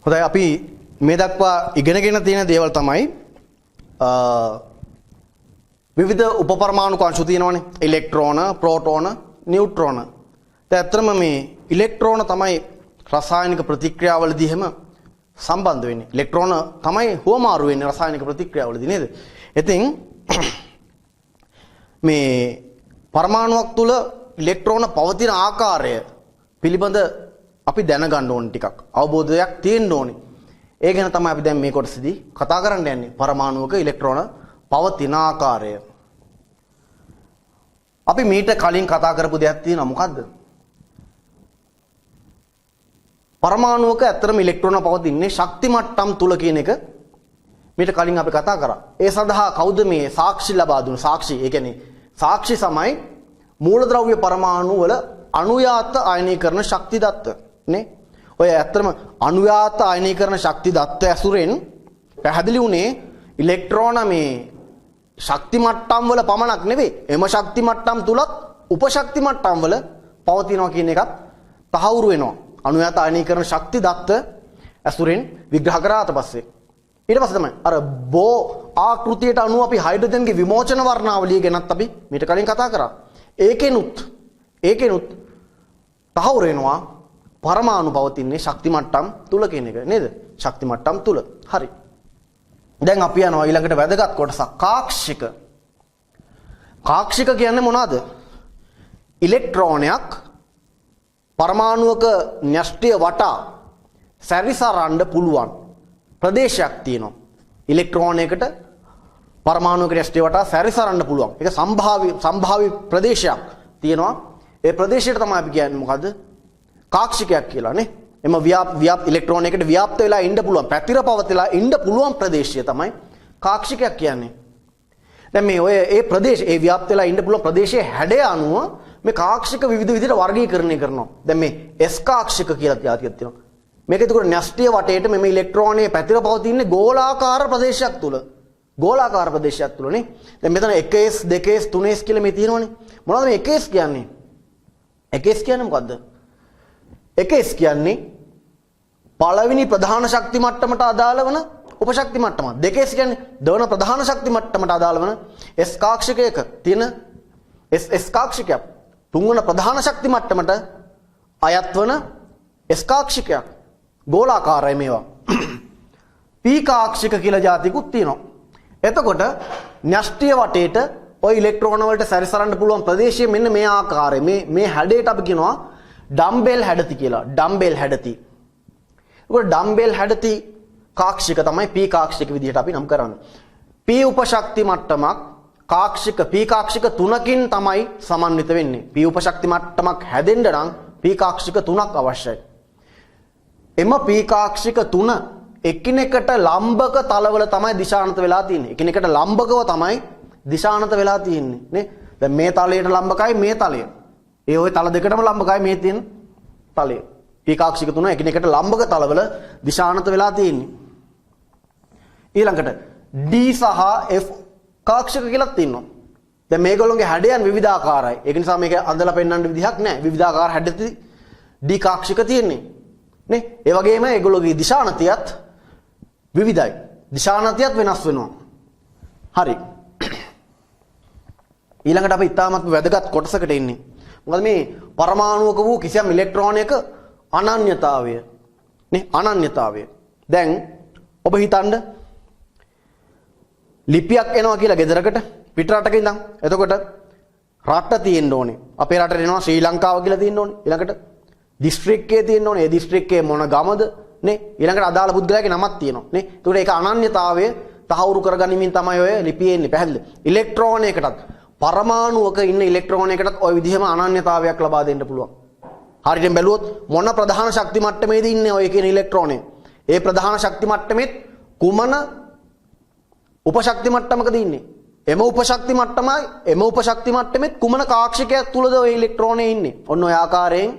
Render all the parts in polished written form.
හොඳයි අපි මේ දක්වා ඉගෙනගෙන තියෙන දේවල් තමයි විවිධ උපපරමාණු අංශු තියෙනවානේ. ඉලෙක්ට්‍රෝන, ප්‍රෝටෝන, නියුට්‍රෝන. දැන් ඇත්තටම මේ ඉලෙක්ට්‍රෝන තමයි රසායනික ප්‍රතික්‍රියාවලදී හැම සම්බන්ධ වෙන්නේ. ඉලෙක්ට්‍රෝන තමයි හුවමාරු වෙන්නේ රසායනික ප්‍රතික්‍රියාවලදී නේද? ඉතින් මේ පරමාණුවක් තුල ඉලෙක්ට්‍රෝන පවතින ආකාරය පිළිබඳ අපි දැනගන්න ඕන ටිකක් අවබෝධයක් තියෙන්න ඕනේ. ඒ ගැන තමයි අපි දැන් මේ කොටසදී කතා කරන්න යන්නේ. පරමාණුවක ඉලෙක්ට්‍රෝන පවතින ආකාරය. අපි මීට කලින් කතා කරපු දෙයක් තියෙනවා මොකද්ද? පරමාණුවක ඇත්තටම ඉලෙක්ට්‍රෝන පවතින්නේ ශක්ති මට්ටම් තුල කියන එක මීට කලින් අපි කතා කරා. ඒ සඳහා කවුද මේ සාක්ෂි ලබා දුන්නේ? සාක්ෂි. ඒ කියන්නේ සාක්ෂි සමයි මූලද්‍රව්‍ය පරමාණු වල අනුයාත ආයනීකරණ ශක්ති දත්ත නේ. ඔය ඇත්තටම අනුයාත ආයනීකරණ ශක්ති දත්ත ඇසුරෙන් පැහැදිලි වුණේ ඉලෙක්ට්‍රෝන මේ ශක්ති මට්ටම් වල පමණක් නෙවෙයි. එම ශක්ති මට්ටම් තුලත් උපශක්ති මට්ටම් වල පවතිනවා කියන එකත් තහවුරු වෙනවා. අනුයාත ආයනීකරණ ශක්ති දත්ත ඇසුරෙන් විග්‍රහ කරාට පස්සේ ඊට පස්සේ තමයි අර බෝ ආකෘතියට අනුව අපි හයිඩ්‍රජන්ගේ විමෝචන වර්ණාවලිය ගැනත් අපි මීට කලින් කතා කරා. ඒකෙනුත් තහවුරු වෙනවා පරමාණු පවතින්නේ ශක්ති මට්ටම් තුල කියන එක නේද? ශක්ති මට්ටම් තුල. හරි. දැන් අපි යනවා ඊළඟට වැදගත් කොටසක් කාක්ෂික. කාක්ෂික කියන්නේ මොනවාද? ඉලෙක්ට්‍රෝනයක් පරමාණුවක න්‍යෂ්ටිය වටා සැරිසරන්න පුළුවන් ප්‍රදේශයක් තියෙනවා. ඉලෙක්ට්‍රෝනයකට පරමාණුවක න්‍යෂ්ටිය වටා සැරිසරන්න පුළුවන්. ඒක සම්භාවි ප්‍රදේශයක් තියෙනවා. ඒ ප්‍රදේශයට තමයි අපි කියන්නේ මොකද්ද? කාක්ෂිකයක් කියලා නේ. එම ඉලෙක්ට්‍රෝනයකට ව්‍යාප්ත වෙලා ඉන්න පුළුවන්, පැතිර පවතිලා ඉන්න පුළුවන් ප්‍රදේශය තමයි කාක්ෂිකයක් කියන්නේ. දැන් මේ ඔය ඒ ප්‍රදේශ ඒ ව්‍යාප්ත වෙලා ඉන්න පුළුවන් ප්‍රදේශයේ හැඩය අනුව මේ කාක්ෂික විවිධ විදිහට වර්ගීකරණය කරනවා. දැන් මේ S කාක්ෂික කියලා තියාතියක් තියෙනවා. මේක එතකොට න්‍යෂ්ටිය වටේට මේ ඉලෙක්ට්‍රෝනයේ පැතිර පවතින්නේ ගෝලාකාර ප්‍රදේශයක් තුල. ගෝලාකාර ප්‍රදේශයක් තුල නේ. දැන් මෙතන 1S 2S 3S කියලා මේ තියෙනවනේ. මොනවද මේ 1S කියන්නේ? 1S කියන්නේ මොකද්ද? 1S කියන්නේ පළවෙනි ප්‍රධාන ශක්ති මට්ටමට අදාළ වන උපශක්ති මට්ටම. 2S කියන්නේ දෙවන ප්‍රධාන ශක්ති මට්ටමට අදාළ වන S කාක්ෂිකයක තියෙන S කාක්ෂිකයක්. තුන්වන ප්‍රධාන ශක්ති මට්ටමට අයත් වන S කාක්ෂිකයක්. ගෝලාකාරයි මේවා. P කාක්ෂික කියලා જાතිකුත් තියෙනවා. එතකොට න්‍යෂ්ටිය වටේට ওই ඉලෙක්ට්‍රෝන වලට සැරිසරන්න පුළුවන් ප්‍රදේශය මෙන්න මේ ආකාරය. මේ හැඩයට අපි කියනවා ඩම්බෙල් හැඩති කියලා. ඩම්බෙල් හැඩති. ඒක ඩම්බෙල් හැඩති කාක්ෂික තමයි P කාක්ෂික විදිහට අපි නම් කරන්නේ. P උපශක්ති මට්ටමක් කාක්ෂික P කාක්ෂික තුනකින් තමයි සමන්විත වෙන්නේ. P උපශක්ති මට්ටමක් හැදෙන්න නම් P කාක්ෂික තුනක් අවශ්‍යයි. එම P කාක්ෂික තුන එකිනෙකට ලම්බක තලවල තමයි දිශානත වෙලා තියෙන්නේ. එකිනෙකට ලම්බකව තමයි දිශානත වෙලා තියෙන්නේ නේ. දැන් මේ තලයට ලම්බකයි මේ තලය. ඒ ওই තල දෙකටම ලම්බකයි මේ තියෙන තලය. P කාක්ෂික තුන එකිනෙකට ලම්බක තලවල දිශානත වෙලා තියෙන්නේ. ඊළඟට D සහ F කාක්ෂික කියලා තියෙනවා. දැන් මේගොල්ලෝගේ හැඩයන් විවිධාකාරයි. ඒක නිසා මේක අඳලා පෙන්වන්න විදිහක් නැහැ. විවිධාකාර හැඩති D කාක්ෂික තියෙන්නේ. නේ? ඒ වගේම ඒගොල්ලෝගේ දිශානතියත් විවිධයි. දිශානතියත් වෙනස් වෙනවා. හරි. ඊළඟට අපි ඉතාමත් වැදගත් කොටසකට එන්නේ. මොකද මේ පරමාණුවක වූ කිසියම් ඉලෙක්ට්‍රෝනයක අනන්‍යතාවය. නේ? අනන්‍යතාවය. දැන් ඔබ හිතන්න ලිපියක් එනවා කියලා ගෙදරකට පිටරටක ඉඳන්. එතකොට රට තියෙන්න ඕනේ. අපේ රටට එනවා ශ්‍රී ලංකාව කියලා තියෙන්න ඕනේ. ඊළඟට දිස්ත්‍රික්කයේ තියෙන්න ඕනේ. ඒ දිස්ත්‍රික්කයේ මොන ගමද නේ? ඊළඟට අදාළ පුද්ගලයාගේ නමක් තියෙනවා නේ. ඒකට ඒක අනන්‍යතාවය තහවුරු කරගනිමින් තමයි ඔය ලිපියේ එන්නේ. පැහැදිලිද? ඉලෙක්ට්‍රෝනයකටත් පරමාණුවක ඉන්න ඉලෙක්ට්‍රෝනයකටත් ওই විදිහම අනන්‍යතාවයක් ලබා දෙන්න පුළුවන්. හරියට බැලුවොත් මොන ප්‍රධාන ශක්ති මට්ටමේද ඉන්නේ ඔය කියන ඉලෙක්ට්‍රෝනය? ඒ ප්‍රධාන ශක්ති මට්ටමෙත් කුමන උපශක්ති මට්ටමකද ඉන්නේ? එම උපශක්ති මට්ටමෙත් කුමන කාක්ෂිකයක් තුලද ඔය ඉලෙක්ට්‍රෝනය ඉන්නේ? ඔන්න ඔය ආකාරයෙන්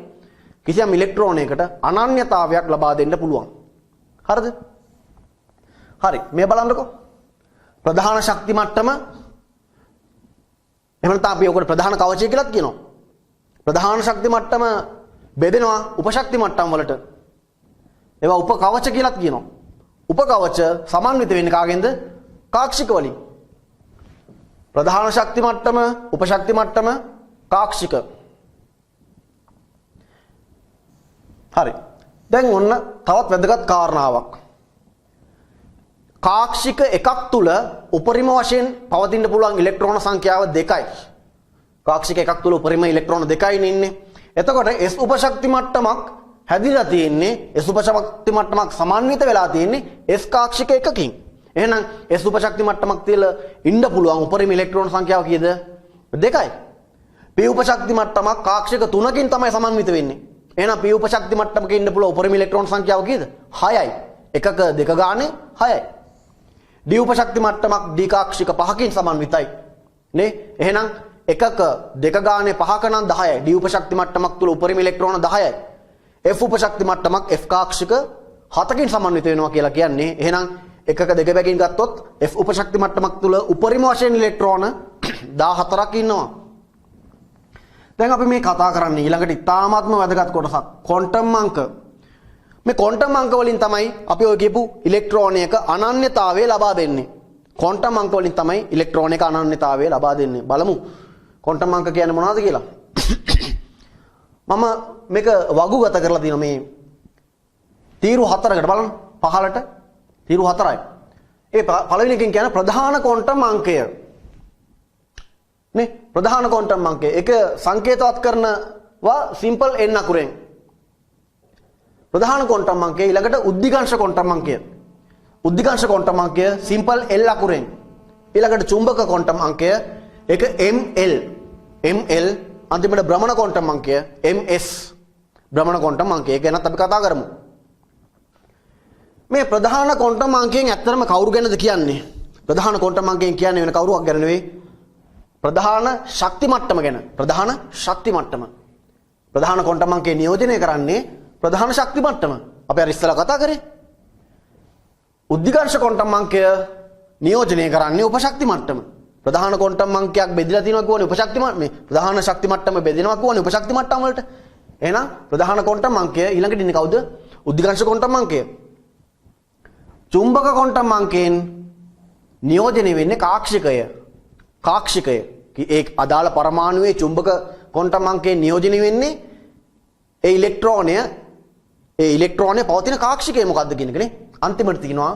කිසියම් ඉලෙක්ට්‍රෝනයකට අනන්‍යතාවයක් ලබා දෙන්න පුළුවන්. හරිද? හරි. මේ බලන්නකෝ. ප්‍රධාන ශක්ති මට්ටම එහෙම නැත්නම් අපි ඔකට ප්‍රධාන කවචය කියලාත් කියනවා. ප්‍රධාන ශක්ති මට්ටම බෙදෙනවා උපශක්ති මට්ටම් වලට. ඒවා උපකවච කියලාත් කියනවා. උපකවච සමන්විත වෙන්නේ කාගෙන්ද? කාක්ෂික වලින්. ප්‍රධාන ශක්ති මට්ටම, උපශක්ති මට්ටම, කාක්ෂික. හරි. දැන් ඔන්න තවත් වැදගත් කාරණාවක්. කාක්ෂික එකක් තුල උපරිම වශයෙන් පවතින්න පුළුවන් ඉලෙක්ට්‍රෝන සංඛ්‍යාව 2යි. කාක්ෂික එකක් තුල උපරිම ඉලෙක්ට්‍රෝන 2යි ඉන්නේ. එතකොට S උපශක්ති මට්ටමක් හැදිලා තියෙන්නේ, S උපශක්ති මට්ටමක් සමන්විත වෙලා තියෙන්නේ S කාක්ෂික එකකින්. එහෙනම් S උපශක්ති මට්ටමක් තියලා ඉන්න පුළුවන් උපරිම ඉලෙක්ට්‍රෝන සංඛ්‍යාව කීයද? 2යි. P උපශක්ති මට්ටමක් කාක්ෂික 3කින් තමයි සමන්විත වෙන්නේ. එහෙනම් P උපශක්ති මට්ටමක ඉන්න පුළුවන් උපරිම ඉලෙක්ට්‍රෝන සංඛ්‍යාව කීයද? 6යි. එකක දෙක ගානේ 6යි. D උපශක්ති මට්ටමක් D කාක්ෂික 5කින් සමන්විතයි. නේ? එහෙනම් එකක දෙක ගානේ 5ක නම් 10යි. D උපශක්ති මට්ටමක් තුල උපරිම ඉලෙක්ට්‍රෝන 10යි. F උපශක්ති මට්ටමක් F කාක්ෂික 7කින් සමන්විත වෙනවා කියලා කියන්නේ. එහෙනම් එකක දෙක බැගින් ගත්තොත් F උපශක්ති මට්ටමක් තුල උපරිම වශයෙන් ඉලෙක්ට්‍රෝන 14ක් ඉන්නවා. දැන් අපි මේ කතා කරන්නේ ඊළඟට ඉතාමත්ම වැදගත් කොටසක්. ක්වොන්ටම් අංක. මේ ක්වොන්ටම් අංක වලින් තමයි අපි ඔය කියපු ඉලෙක්ට්‍රෝනයක අනන්‍යතාවය ලබා දෙන්නේ. ක්වොන්ටම් අංක වලින් තමයි ඉලෙක්ට්‍රෝනයක අනන්‍යතාවය ලබා දෙන්නේ. බලමු ක්වොන්ටම් අංක කියන්නේ මොනවද කියලා. මම මේක වගුගත කරලා තියෙනවා මේ තීරු 4කට බලන්න. පහලට තීරු 4යි. ඒ පළවෙනි එකෙන් කියන්නේ ප්‍රධාන ක්වොන්ටම් අංකය. නේ? ප්‍රධාන ක්වොන්ටම් අංකය. ඒක සංකේතවත් කරනවා සිම්පල් n අකුරෙන්. ප්‍රධාන ක්වොන්ටම් අංකය ඊළඟට උද්දිගංශ ක්වොන්ටම් අංකය. උද්දිගංශ ක්වොන්ටම් අංකය සිම්පල් l අකුරෙන්. ඊළඟට චුම්බක ක්වොන්ටම් අංකය ඒක ml අන්තිමට භ්‍රමණ ක්වොන්ටම් අංකය ms. භ්‍රමණ ක්වොන්ටම් අංකය ගැනත් අපි කතා කරමු. මේ ප්‍රධාන ක්වොන්ටම් අංකයෙන් ඇත්තටම කවුරු ගැනද කියන්නේ? ප්‍රධාන ක්වොන්ටම් අංකයෙන් කියන්නේ වෙන කවුරුවක් ගැන නෙවෙයි. ප්‍රධාන ශක්ති මට්ටම ගැන. ප්‍රධාන ශක්ති මට්ටම. ප්‍රධාන ක්වොන්ටම් අංකය නියෝජනය කරන්නේ ප්‍රධාන ශක්ති මට්ටම. අපි අර ඉස්සෙල්ලා කතා කරේ. උද්දිගංශ ක්වොන්ටම් අංකය නියෝජනය කරන්නේ උපශක්ති මට්ටම. ප්‍රධාන ක්වොන්ටම් අංකයක් බෙදලා තියෙනවා කියවනේ උපශක්ති මේ ප්‍රධාන ශක්ති මට්ටම බෙදෙනවා කියවනේ උපශක්ති මට්ටම් වලට. එහෙනම් ප්‍රධාන ක්වොන්ටම් අංකය ඊළඟට ඉන්නේ කවුද? උද්දිගංශ ක්වොන්ටම් අංකය. චුම්බක ක්වොන්ටම් අංකයෙන් නියෝජනය වෙන්නේ කාක්ෂිකය. කාක්ෂිකය. ඒ අදාළ පරමාණුවේ චුම්බක ක්වොන්ටම් අංකයෙන් නියෝජනය වෙන්නේ ඒ ඉලෙක්ට්‍රෝනය පවතින කාක්ෂිකය මොකද්ද කියන එකනේ. අන්තිමට තියෙනවා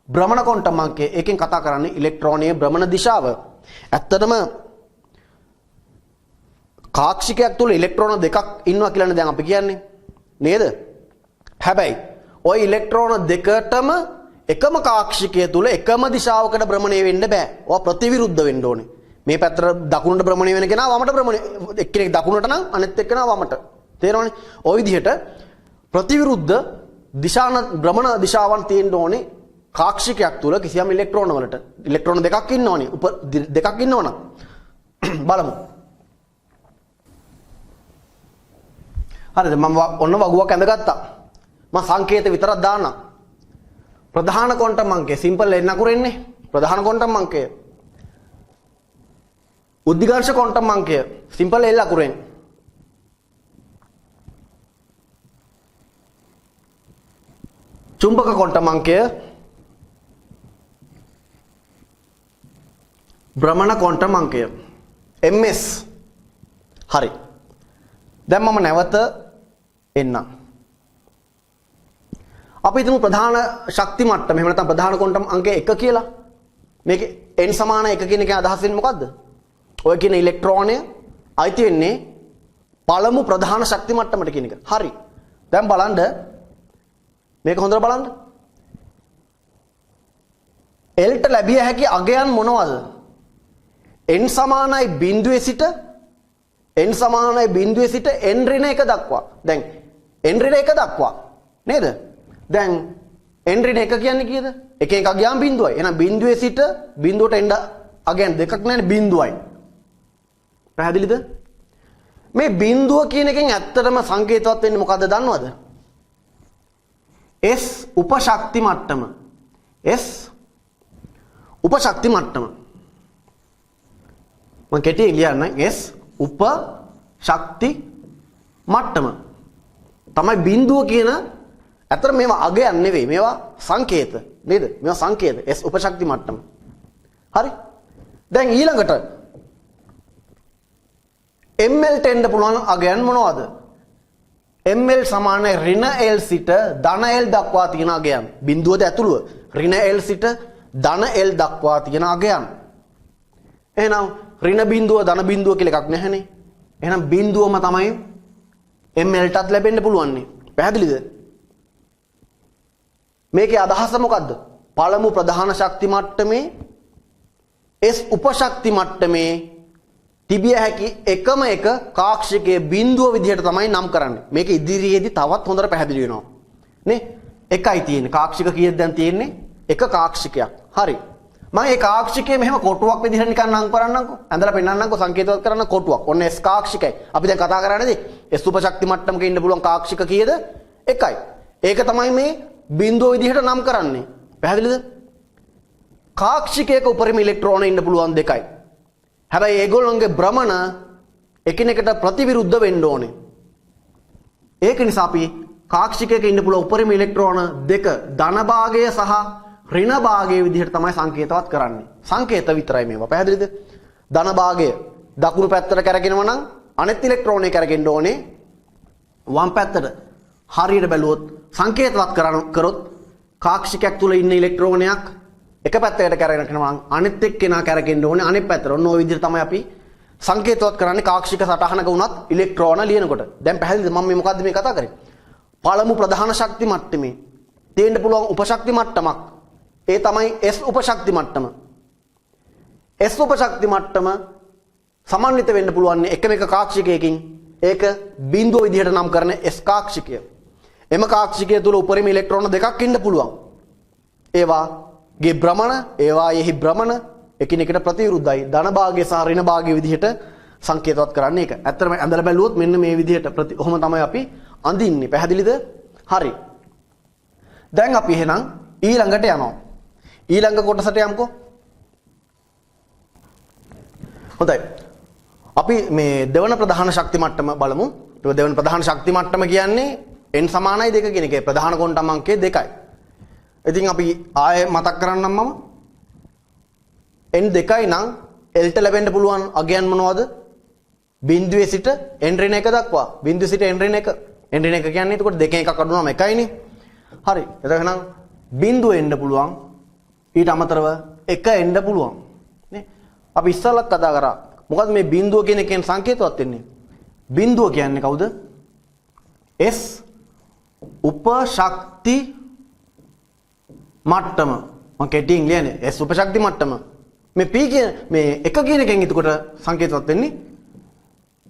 භ්‍රමණ ක්වොන්ටම් අංකය. ඒකෙන් කතා කරන්නේ ඉලෙක්ට්‍රෝනයේ භ්‍රමණ දිශාව. ඇත්තටම කාක්ෂිකයක් තුල ඉලෙක්ට්‍රෝන දෙකක් ඉන්නවා කියලානේ දැන් අපි කියන්නේ. නේද? හැබැයි ওই ඉලෙක්ට්‍රෝන දෙකටම එකම කාක්ෂිකය තුල එකම දිශාවකට භ්‍රමණය වෙන්න බෑ. ඔවා ප්‍රතිවිරුද්ධ වෙන්න ඕනේ. මේ පැත්තට දකුණට භ්‍රමණය වෙන කෙනා වමට භ්‍රමණය එක්කෙනෙක් දකුණට නම් අනෙත් එක්කෙනා වමට. තේරෙනවනේ? ওই විදිහට ප්‍රතිවිරුද්ධ භ්‍රමණ දිශාවන් තියෙන්න ඕනේ කාක්ෂිකයක් තුල කිසියම් ඉලෙක්ට්‍රෝන වලට. ඉලෙක්ට්‍රෝන දෙකක් ඉන්නවනේ. දෙකක් ඉන්නවනම් බලමු. හරිද? මම ඔන්න වගුවක් ඇඳගත්තා. මම සංකේත විතරක් දාන්නම්. ප්‍රධාන ක්වොන්ටම් අංකය සිම්පල් n අකුරෙන්නේ. ප්‍රධාන ක්වොන්ටම් අංකය. උද්දිගංශ ක්වොන්ටම් අංකය සිම්පල් l අකුරෙන්. චුම්බක ක්වොන්ටම් අංකය භ්‍රමණ ක්වොන්ටම් අංකය ms. හරි. දැන් මම නැවත එන්නම්. අපි හිතමු ප්‍රධාන ශක්ති මට්ටම එහෙම නැත්නම් ප්‍රධාන ක්වොන්ටම් අංකය 1 කියලා. මේකේ n සමාන 1 කියන එකේ අදහස් වෙන්නේ මොකද්ද? ඔය කියන ඉලෙක්ට්‍රෝනය අයිති වෙන්නේ පළමු ප්‍රධාන ශක්ති මට්ටමට කියන එක. හරි. දැන් බලන්න මේක හොඳට බලන්න. L ට ලැබිය හැකි අගයන් මොනවද? n සමානයි බිඳුවේ සිට n සමානයි බිඳුවේ සිට n ඍණ 1 දක්වා. දැන් n ඍණ 1 දක්වා නේද? දැන් n ඍණ 1 කියන්නේ කීයද? එක එක අගයන් බිඳුවයි. එහෙනම් බිඳුවේ සිට බිඳුවට එන්න අගයන් දෙකක් නැන්නේ බිඳුවයි. පැහැදිලිද? මේ බිඳුව කියන එකෙන් ඇත්තටම සංකේතවත් වෙන්නේ මොකද්ද දන්නවද? S උපශක්ති මට්ටම. S උපශක්ති මට්ටම. මම කෙටියෙන් ලියන්න. S උපශක්ති මට්ටම තමයි බිඳුව කියන ඇත්තට මේවා අගයන් නෙවෙයි. මේවා සංකේත. නේද? මේවා සංකේත. S උපශක්ති මට්ටම. හරි? දැන් ඊළඟට ml ට එන්න පුළුවන් අගයන් මොනවද? ml සමාන ඍණ l සිට ධන l දක්වා තියෙන අගයන්. බිඳුවද ඇතුළුව ඍණ l සිට ධන l දක්වා තියෙන අගයන්. එහෙනම් ඍණ බිඳුව ධන බිඳුව කියලා එකක් නැහැනේ. එහෙනම් බිඳුවම තමයි ml ටත් ලැබෙන්න පුළුවන්. පැහැදිලිද? මේකේ අදහස මොකද්ද? පළමු ප්‍රධාන ශක්ති මට්ටමේ S උපශක්ති මට්ටමේ තිබිය හැකි එකම එක කාක්ෂිකයේ බිඳුව විදිහට තමයි නම් කරන්නේ. මේක ඉදිරියේදී තවත් හොඳට පැහැදිලි වෙනවා. නේ? එකයි තියෙන්නේ. කාක්ෂික කීයද දැන් තියෙන්නේ? එක කාක්ෂිකයක්. හරි. මම මේ කාක්ෂිකයේ මෙහෙම කොටුවක් විදිහට නිකන් නම් කරන්නම්කෝ. ඇඳලා පෙන්නන්නම්කෝ සංකේතවත් කරන්න කොටුවක්. ඔන්න S කාක්ෂිකයි. අපි දැන් කතා කරන්නේ S උපශක්ති මට්ටමක ඉන්න පුළුවන් කාක්ෂික කීයද? එකයි. ඒක තමයි මේ බිඳුව විදිහට නම් කරන්නේ. පැහැදිලිද? කාක්ෂිකයක උපරිම ඉලෙක්ට්‍රෝන ඉන්න පුළුවන් දෙකයි. හැබැයි ඒගොල්ලන්ගේ භ්‍රමණ එකිනෙකට ප්‍රතිවිරුද්ධ වෙන්න ඕනේ. ඒක නිසා අපි කාක්ෂිකයක ඉන්න පුළුවන් උපරිම ඉලෙක්ට්‍රෝන දෙක ධන භාගය සහ ඍණ භාගය විදිහට තමයි සංකේතවත් කරන්නේ. සංකේත විතරයි මේවා. පැහැදිලිද? ධන භාගය දකුණු පැත්තට කරගෙනව නම් අනෙත් ඉලෙක්ට්‍රෝනේ කරගෙන්න ඕනේ වම් පැත්තට. හරියට බැලුවොත් සංකේතවත් කරොත් කාක්ෂිකයක් තුල ඉන්න ඉලෙක්ට්‍රෝනයක් එක පැත්තකට කරගෙන යනවා අනෙත් එක්කෙනා කරගෙන්න ඕනේ අනෙත් පැත්තට. ඔන්න ওই විදිහට තමයි අපි සංකේතවත් කරන්නේ කාක්ෂික සටහනක වුණත් ඉලෙක්ට්‍රෝන ලියනකොට. දැන් පැහැදිලිද මම මේ මොකද්ද මේ කතා කරන්නේ? පළමු ප්‍රධාන ශක්ති මට්ටමේ තියෙන්න පුළුවන් උපශක්ති මට්ටමක්. ඒ තමයි S උපශක්ති මට්ටම. S උපශක්ති මට්ටම සමන්විත වෙන්න පුළුවන් එකම එක කාක්ෂිකයකින්. ඒක බිඳුව විදිහට නම් කරන S කාක්ෂිකය. එම කාක්ෂිකය තුල උපරිම ඉලෙක්ට්‍රෝන දෙකක් ඉන්න පුළුවන්. ඒවාගේ භ්‍රමණ, ඒවායෙහි භ්‍රමණ එකිනෙකට ප්‍රතිවිරුද්ධයි. ධන භාගය සහ ඍණ භාගය විදිහට සංකේතවත් කරන්නේ ඒක. ඇත්තටම ඇඳලා බැලුවොත් මෙන්න මේ විදිහට ඔහොම තමයි අපි අඳින්නේ. පැහැදිලිද? හරි. දැන් අපි එහෙනම් ඊළඟට යනවා. ඊළඟ කොටසට යමුකෝ. හොඳයි. අපි මේ දෙවන ප්‍රධාන ශක්ති මට්ටම බලමු. දෙවන ප්‍රධාන ශක්ති මට්ටම කියන්නේ n සමානයි 2 කියන එකේ ප්‍රධාන කොන්ටම් අංකය 2යි. ඉතින් අපි ආයෙ මතක් කරන්නම් මම. n 2යි නම් l ට ලැබෙන්න පුළුවන් අගයන් මොනවද? බිඳුවේ සිට n ඍණ 1 දක්වා. බිඳුවේ සිට n ඍණ 1. n ඍණ 1 කියන්නේ එතකොට දෙකෙන් එකක් අඩු වුණාම එකයිනේ. හරි. එතකොට බිඳුව එන්න පුළුවන්. ඊට අමතරව එක එන්න පුළුවන්. නේ? අපි ඉස්සෙල්ලත් කතා කරා. මොකද මේ බිඳුව කියන එකෙන් සංකේතවත් වෙන්නේ. බිඳුව කියන්නේ කවුද? S උපශක්ති මට්ටම. මම කෙටියෙන් ලියන්නේ S උපශක්ති මට්ටම. මේ P කියන මේ එක කියන එකෙන් එතකොට සංකේතවත් වෙන්නේ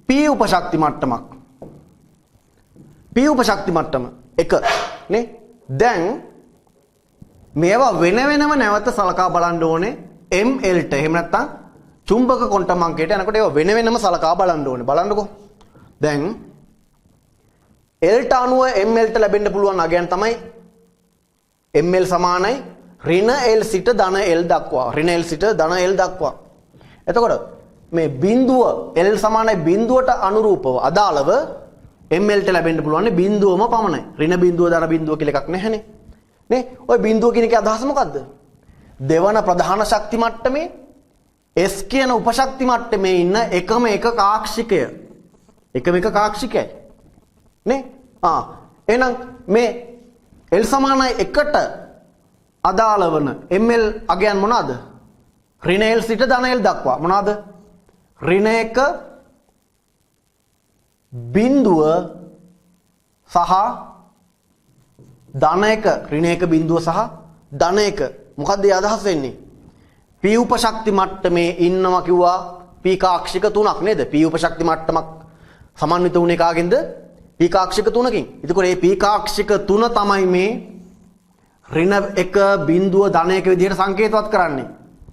P උපශක්ති මට්ටමක්. P උපශක්ති මට්ටම එක නේ. දැන් මේවා වෙන වෙනම නැවත සලකා බලන්න ඕනේ ml ට. එහෙම නැත්නම් චුම්බක කොන්ටම් අංකයට යනකොට ඒවා වෙන වෙනම සලකා බලන්න ඕනේ. බලන්නකෝ. දැන් L ට අනුව ml ට ලැබෙන්න පුළුවන් අගයන් තමයි ml සමානයි ඍණ L සිට ධන L දක්වා. ඍණ L සිට ධන L දක්වා. එතකොට මේ බිඳුව L සමානයි බිඳුවට අනුරූපව අදාළව ml ට ලැබෙන්න පුළුවන් බිඳුවම පමණයි. ඍණ බිඳුව ධන බිඳුව කියලා එකක් නැහැනේ. නේ? ওই බිඳුව කියන එකේ අදහස මොකද්ද? දෙවන ප්‍රධාන ශක්ති මට්ටමේ S කියන උපශක්ති මට්ටමේ ඉන්න එකම එක කාක්ෂිකය. එකම එක කාක්ෂිකයයි. නේ? එහෙනම් මේ L සමානයි 1ට අදාළ වන ml අගයන් මොනවාද? ඍණ L සිට ධන L දක්වා. මොනවාද? ඍණ 1 බිඳුව සහ ධන 1. ඍණ 1 බිඳුව සහ ධන 1. මොකද්ද ඒ අදහස් වෙන්නේ? P උපශක්ති මට්ටමේ ඉන්නවා කිව්වා P කාක්ෂික තුනක් නේද? P උපශක්ති මට්ටමක් සමන්විත වුණේ කාගෙන්ද? P කාක්ෂික තුනකින්. එතකොට මේ P කාක්ෂික තුන තමයි මේ ඍණ 1 බිඳුව ධන 1 විදිහට සංකේතවත් කරන්නේ.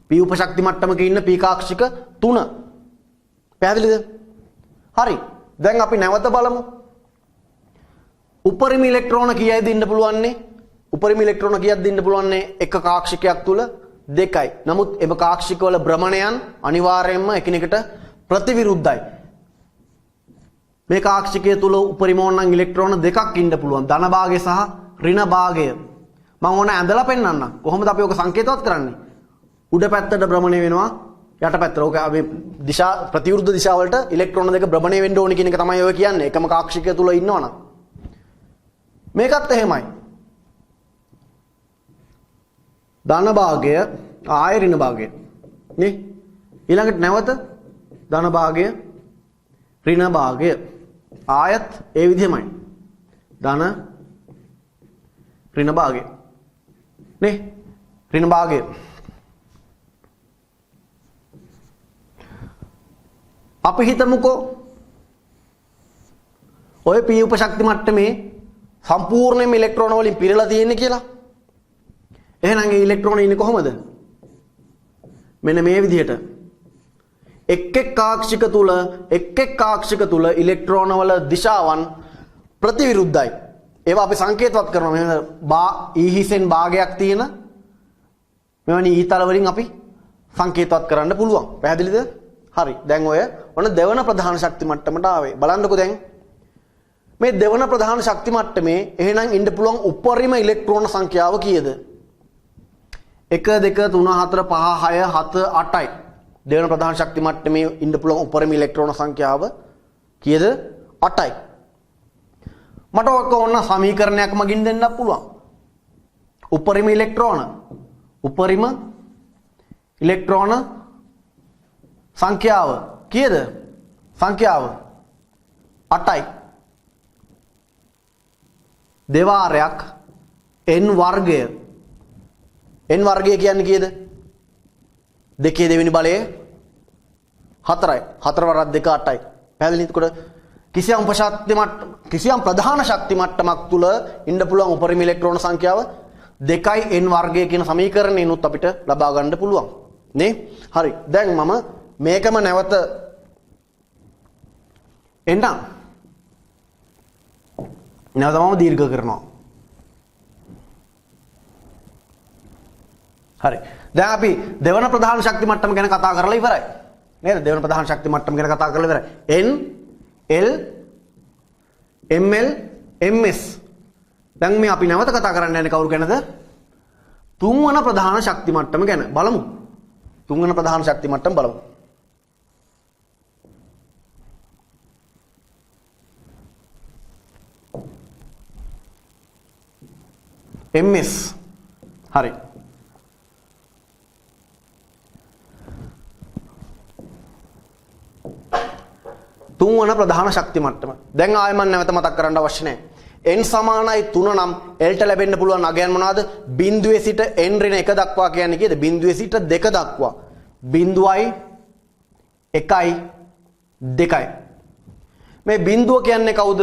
P උපශක්ති මට්ටමක ඉන්න P කාක්ෂික තුන. පැහැදිලිද? හරි. දැන් අපි නැවත බලමු. උපරිම ඉලෙක්ට්‍රෝන කීයද ඉන්න පුළුවන්නේ? උපරිම ඉලෙක්ට්‍රෝන කීයක්ද ඉන්න පුළුවන්නේ? එක කාක්ෂිකයක් තුල 2යි. නමුත් එම කාක්ෂිකවල භ්‍රමණයන් අනිවාර්යයෙන්ම එකිනෙකට ප්‍රතිවිරුද්ධයි. මේ කාක්ෂිකය තුල උපරිම ඕනනම් ඉලෙක්ට්‍රෝන දෙකක් ඉන්න පුළුවන්. ධන භාගය සහ ඍණ භාගය. මම ඕන ඇඳලා පෙන්නන්න. කොහොමද අපි ඔක සංකේතවත් කරන්නේ? උඩ පැත්තට භ්‍රමණය වෙනවා යට පැත්තට. ඔක අපි දිශා ප්‍රතිවිරුද්ධ දිශාවලට ඉලෙක්ට්‍රෝන දෙක භ්‍රමණය වෙන්න ඕනේ කියන එක තමයි ඔය කියන්නේ. එකම කාක්ෂිකය තුල ඉන්නවනම්. මේකත් එහෙමයි. ධන භාගය ආය ඍණ භාගය. නේ? ඊළඟට නැවත ධන භාගය ඍණ භාගය. ආයත් ඒ විදිහමයි. ධන ඍණ භාගය. නේ? ඍණ භාගය. අපි හිතමුකෝ ඔය P උපශක්ති මට්ටමේ සම්පූර්ණයෙන්ම ඉලෙක්ට්‍රෝන වලින් පිරලා තියෙන්නේ කියලා. එහෙනම් ඒ ඉලෙක්ට්‍රෝන ඉන්නේ කොහමද? මෙන්න මේ විදිහට. එක් එක් කාක්ෂික තුල ඉලෙක්ට්‍රෝන වල දිශාවන් ප්‍රතිවිරුද්ධයි. ඒවා අපි සංකේතවත් කරනවා. මෙන්න ඊහිසෙන් භාගයක් තියෙන මෙවැනි ඊතල වලින් අපි සංකේතවත් කරන්න පුළුවන්. පැහැදිලිද? හරි. දැන් ඔය ඔන්න දෙවන ප්‍රධාන ශක්ති මට්ටමට ආවේ. බලන්නකෝ දැන්. මේ දෙවන ප්‍රධාන ශක්ති මට්ටමේ එහෙනම් ඉන්න පුළුවන් උපරිම ඉලෙක්ට්‍රෝන සංඛ්‍යාව කීයද? 1 2 3 4 5 6 7 8යි. දෙවන ප්‍රධාන ශක්ති මට්ටමේ ඉන්න පුළුවන් උපරිම ඉලෙක්ට්‍රෝන සංඛ්‍යාව කීයද? 8යි. මට ඔක ඕන සමීකරණයක් මගින් දෙන්නත් පුළුවන්. උපරිම ඉලෙක්ට්‍රෝන සංඛ්‍යාව කීයද? සංඛ්‍යාව 8යි. දෙවාරයක් n වර්ගය. n වර්ගය කියන්නේ කීයද? දෙකේ දෙවෙනි බලය 4යි. 4 වරක් 2 8යි. පැහැදිලිද? එතකොට කිසියම් ප්‍රධාන ශක්ති මට්ටමක් තුල ඉන්න පුළුවන් උපරිම ඉලෙක්ට්‍රෝන සංඛ්‍යාව 2යි n වර්ගය කියන සමීකරණයනොත් අපිට ලබා ගන්න පුළුවන්. නේ? හරි. දැන් මම මේකම නැවත එන්නම්. නැවත මම දීර්ඝ කරනවා. හරි. දැන් අපි දෙවන ප්‍රධාන ශක්ති මට්ටම ගැන කතා කරලා ඉවරයි. නේද? දෙවන ප්‍රධාන ශක්ති මට්ටම ගැන කතා කරලා ඉවරයි. N L ML MS. දැන් මේ අපි නැවත කතා කරන්න යන්නේ කවුරු ගැනද? තුන්වන ප්‍රධාන ශක්ති මට්ටම ගැන බලමු. තුන්වන ප්‍රධාන ශක්ති මට්ටම බලමු. MS. හරි. තුන්වන ප්‍රධාන ශක්ති මට්ටම. දැන් ආයෙ මම නැවත මතක් කරන්න අවශ්‍ය නැහැ. n සමානයි 3 නම් l ට ලැබෙන්න පුළුවන් අගයන් මොනවාද? බිඳුවේ සිට n ඍණ 1 දක්වා කියන්නේ කීයද? බිඳුවේ සිට 2 දක්වා. 0යි 1යි 2යි. මේ බිඳුව කියන්නේ කවුද?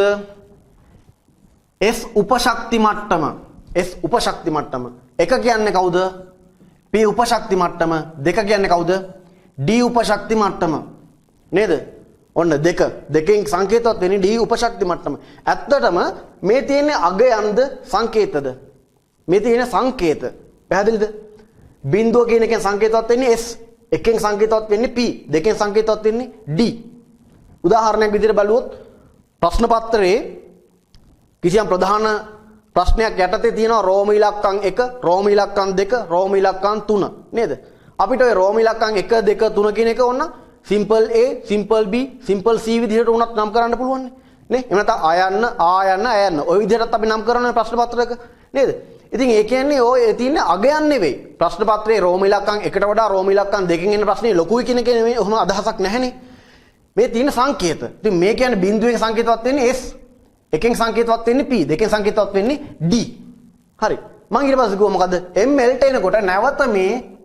S උපශක්ති මට්ටම. S උපශක්ති මට්ටම. 1 කියන්නේ කවුද? P උපශක්ති මට්ටම. 2 කියන්නේ කවුද? D උපශක්ති මට්ටම. නේද? ඔන්න දෙකෙන් සංකේතවත් වෙන්නේ D උපශක්ති මට්ටම. ඇත්තටම මේ තියෙන්නේ අගයන්ද සංකේතද? මේ තියෙන සංකේත. පැහැදිලිද? බිඳුව කියන එකෙන් සංකේතවත් වෙන්නේ S. එකෙන් සංකේතවත් වෙන්නේ P. දෙකෙන් සංකේතවත් වෙන්නේ D. උදාහරණයක් විදිහට බලුවොත් ප්‍රශ්න පත්‍රයේ කිසියම් ප්‍රධාන ප්‍රශ්නයක් යටතේ තියෙනවා රෝම ඉලක්කම් 1, රෝම ඉලක්කම් 2, රෝම ඉලක්කම් 3 නේද? අපිට ඔය රෝම ඉලක්කම් 1, 2, 3 කියන එක ඕන simple A, simple B, simple C විදිහට උනත් නම් කරන්න පුළුවන් නේ. එහෙම නැත්නම් ආයන්න ඔය විදිහටත් අපි නම් කරනවා ප්‍රශ්න පත්‍රයක නේද? ඉතින් ඒ කියන්නේ ඔය තියෙන අගයන් නෙවෙයි. ප්‍රශ්න පත්‍රයේ රෝම ඉලක්කම් 1ට වඩා රෝම ඉලක්කම් 2කින් එන ප්‍රශ්නේ ලොකුයි කියන එක නෙවෙයි. ඔහොම අදහසක් නැහැනේ. මේ තියෙන සංකේත. ඉතින් මේ කියන්නේ බිඳුවෙන් සංකේතවත් වෙන්නේ S. එකෙන් සංකේතවත් වෙන්නේ P. දෙකෙන් සංකේතවත් වෙන්නේ D. හරි. මම ඊට පස්සේ කිව්වා මොකද්ද? ML ට එනකොට නැවත මේ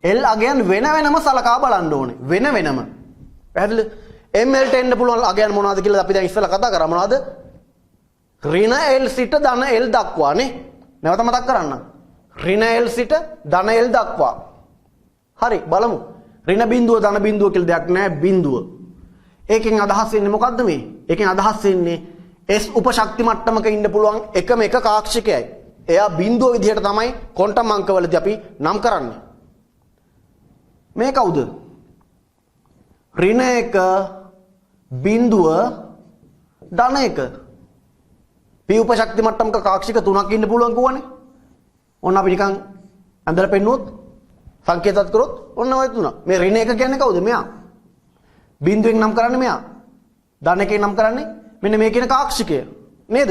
L අගයන් වෙනම සලකා බලන්න ඕනේ. වෙනම. පැහැදිලිද? ML ට එන්න පුළුවන් අගයන් මොනවද කියලා අපි දැන් ඉස්සෙල්ලා කතා කරා. මොනවද? ඍණ L සිට ධන L දක්වා නේ. නැවත මතක් කරන්න. ඍණ L සිට ධන L දක්වා. හරි බලමු. ඍණ බිඳුව ධන බිඳුව කියලා දෙයක් නැහැ. බිඳුව. ඒකෙන් අදහස් වෙන්නේ මොකද්ද මේ? ඒකෙන් අදහස් වෙන්නේ S උපශක්ති මට්ටමක ඉන්න පුළුවන් එකම එක කාක්ෂිකයයි. එයා බිඳුව විදිහට තමයි ක්වොන්ටම් අංකවලදී අපි නම් කරන්නේ. මේ කවුද? ඍණ 1 බිඳුව ධන 1. P P උපශක්ති මට්ටමක කාක්ෂික 3ක් ඉන්න පුළුවන් කෝවනේ. ඔන්න අපි නිකන් අඳලා පෙන්නුවොත් සංකේතවත් කරොත් ඔන්න ඔය තුන. මේ ඍණ එක කියන්නේ කවුද? මෙයා. බිඳුවෙන් නම් කරන්නේ මෙයා. ධන එකෙන් නම් කරන්නේ මෙන්න මේ කියන කාක්ෂිකය. නේද?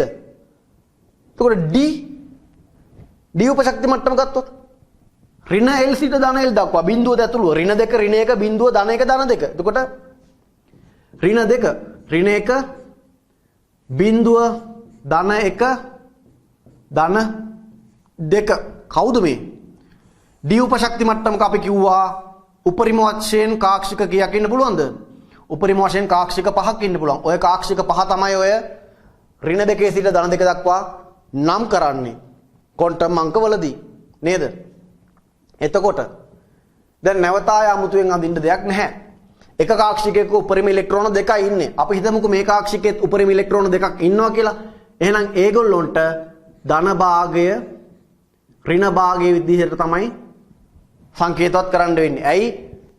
එතකොට D උපශක්ති මට්ටම ගත්තොත් ඍණ L සිට ධන L දක්වා බිඳුව ඇතුළුව ඍණ 2 ඍණ 1 බිඳුව ධන 1 ධන 2. එතකොට ඍණ 2 ඍණ 1 බිඳුව ධන 1 ධන 2 කවුද මේ? D උපශක්ති මට්ටමක අපි කිව්වා උපරිම වශයෙන් කාක්ෂික කීයක් ඉන්න පුළුවන්ද? උපරිම වශයෙන් කාක්ෂික 5ක් ඉන්න පුළුවන්. ඔය කාක්ෂික 5 තමයි ඔය ඍණ 2 සිට ධන 2 දක්වා නම් කරන්නේ ක්වොන්ටම් අංකවලදී නේද? එතකොට දැන් නැවතාය අමුතුවෙන් අඳින්න දෙයක් නැහැ. එක කාක්ෂිකයක උපරිම ඉලෙක්ට්‍රෝන දෙකයි ඉන්නේ. අපි හිතමුකෝ මේ කාක්ෂිකෙත් උපරිම ඉලෙක්ට්‍රෝන දෙකක් ඉන්නවා කියලා. එහෙනම් ඒගොල්ලොන්ට ධන භාගය ඍණ භාගය විදිහට තමයි සංකේතවත් කරන්න වෙන්නේ. ඇයි?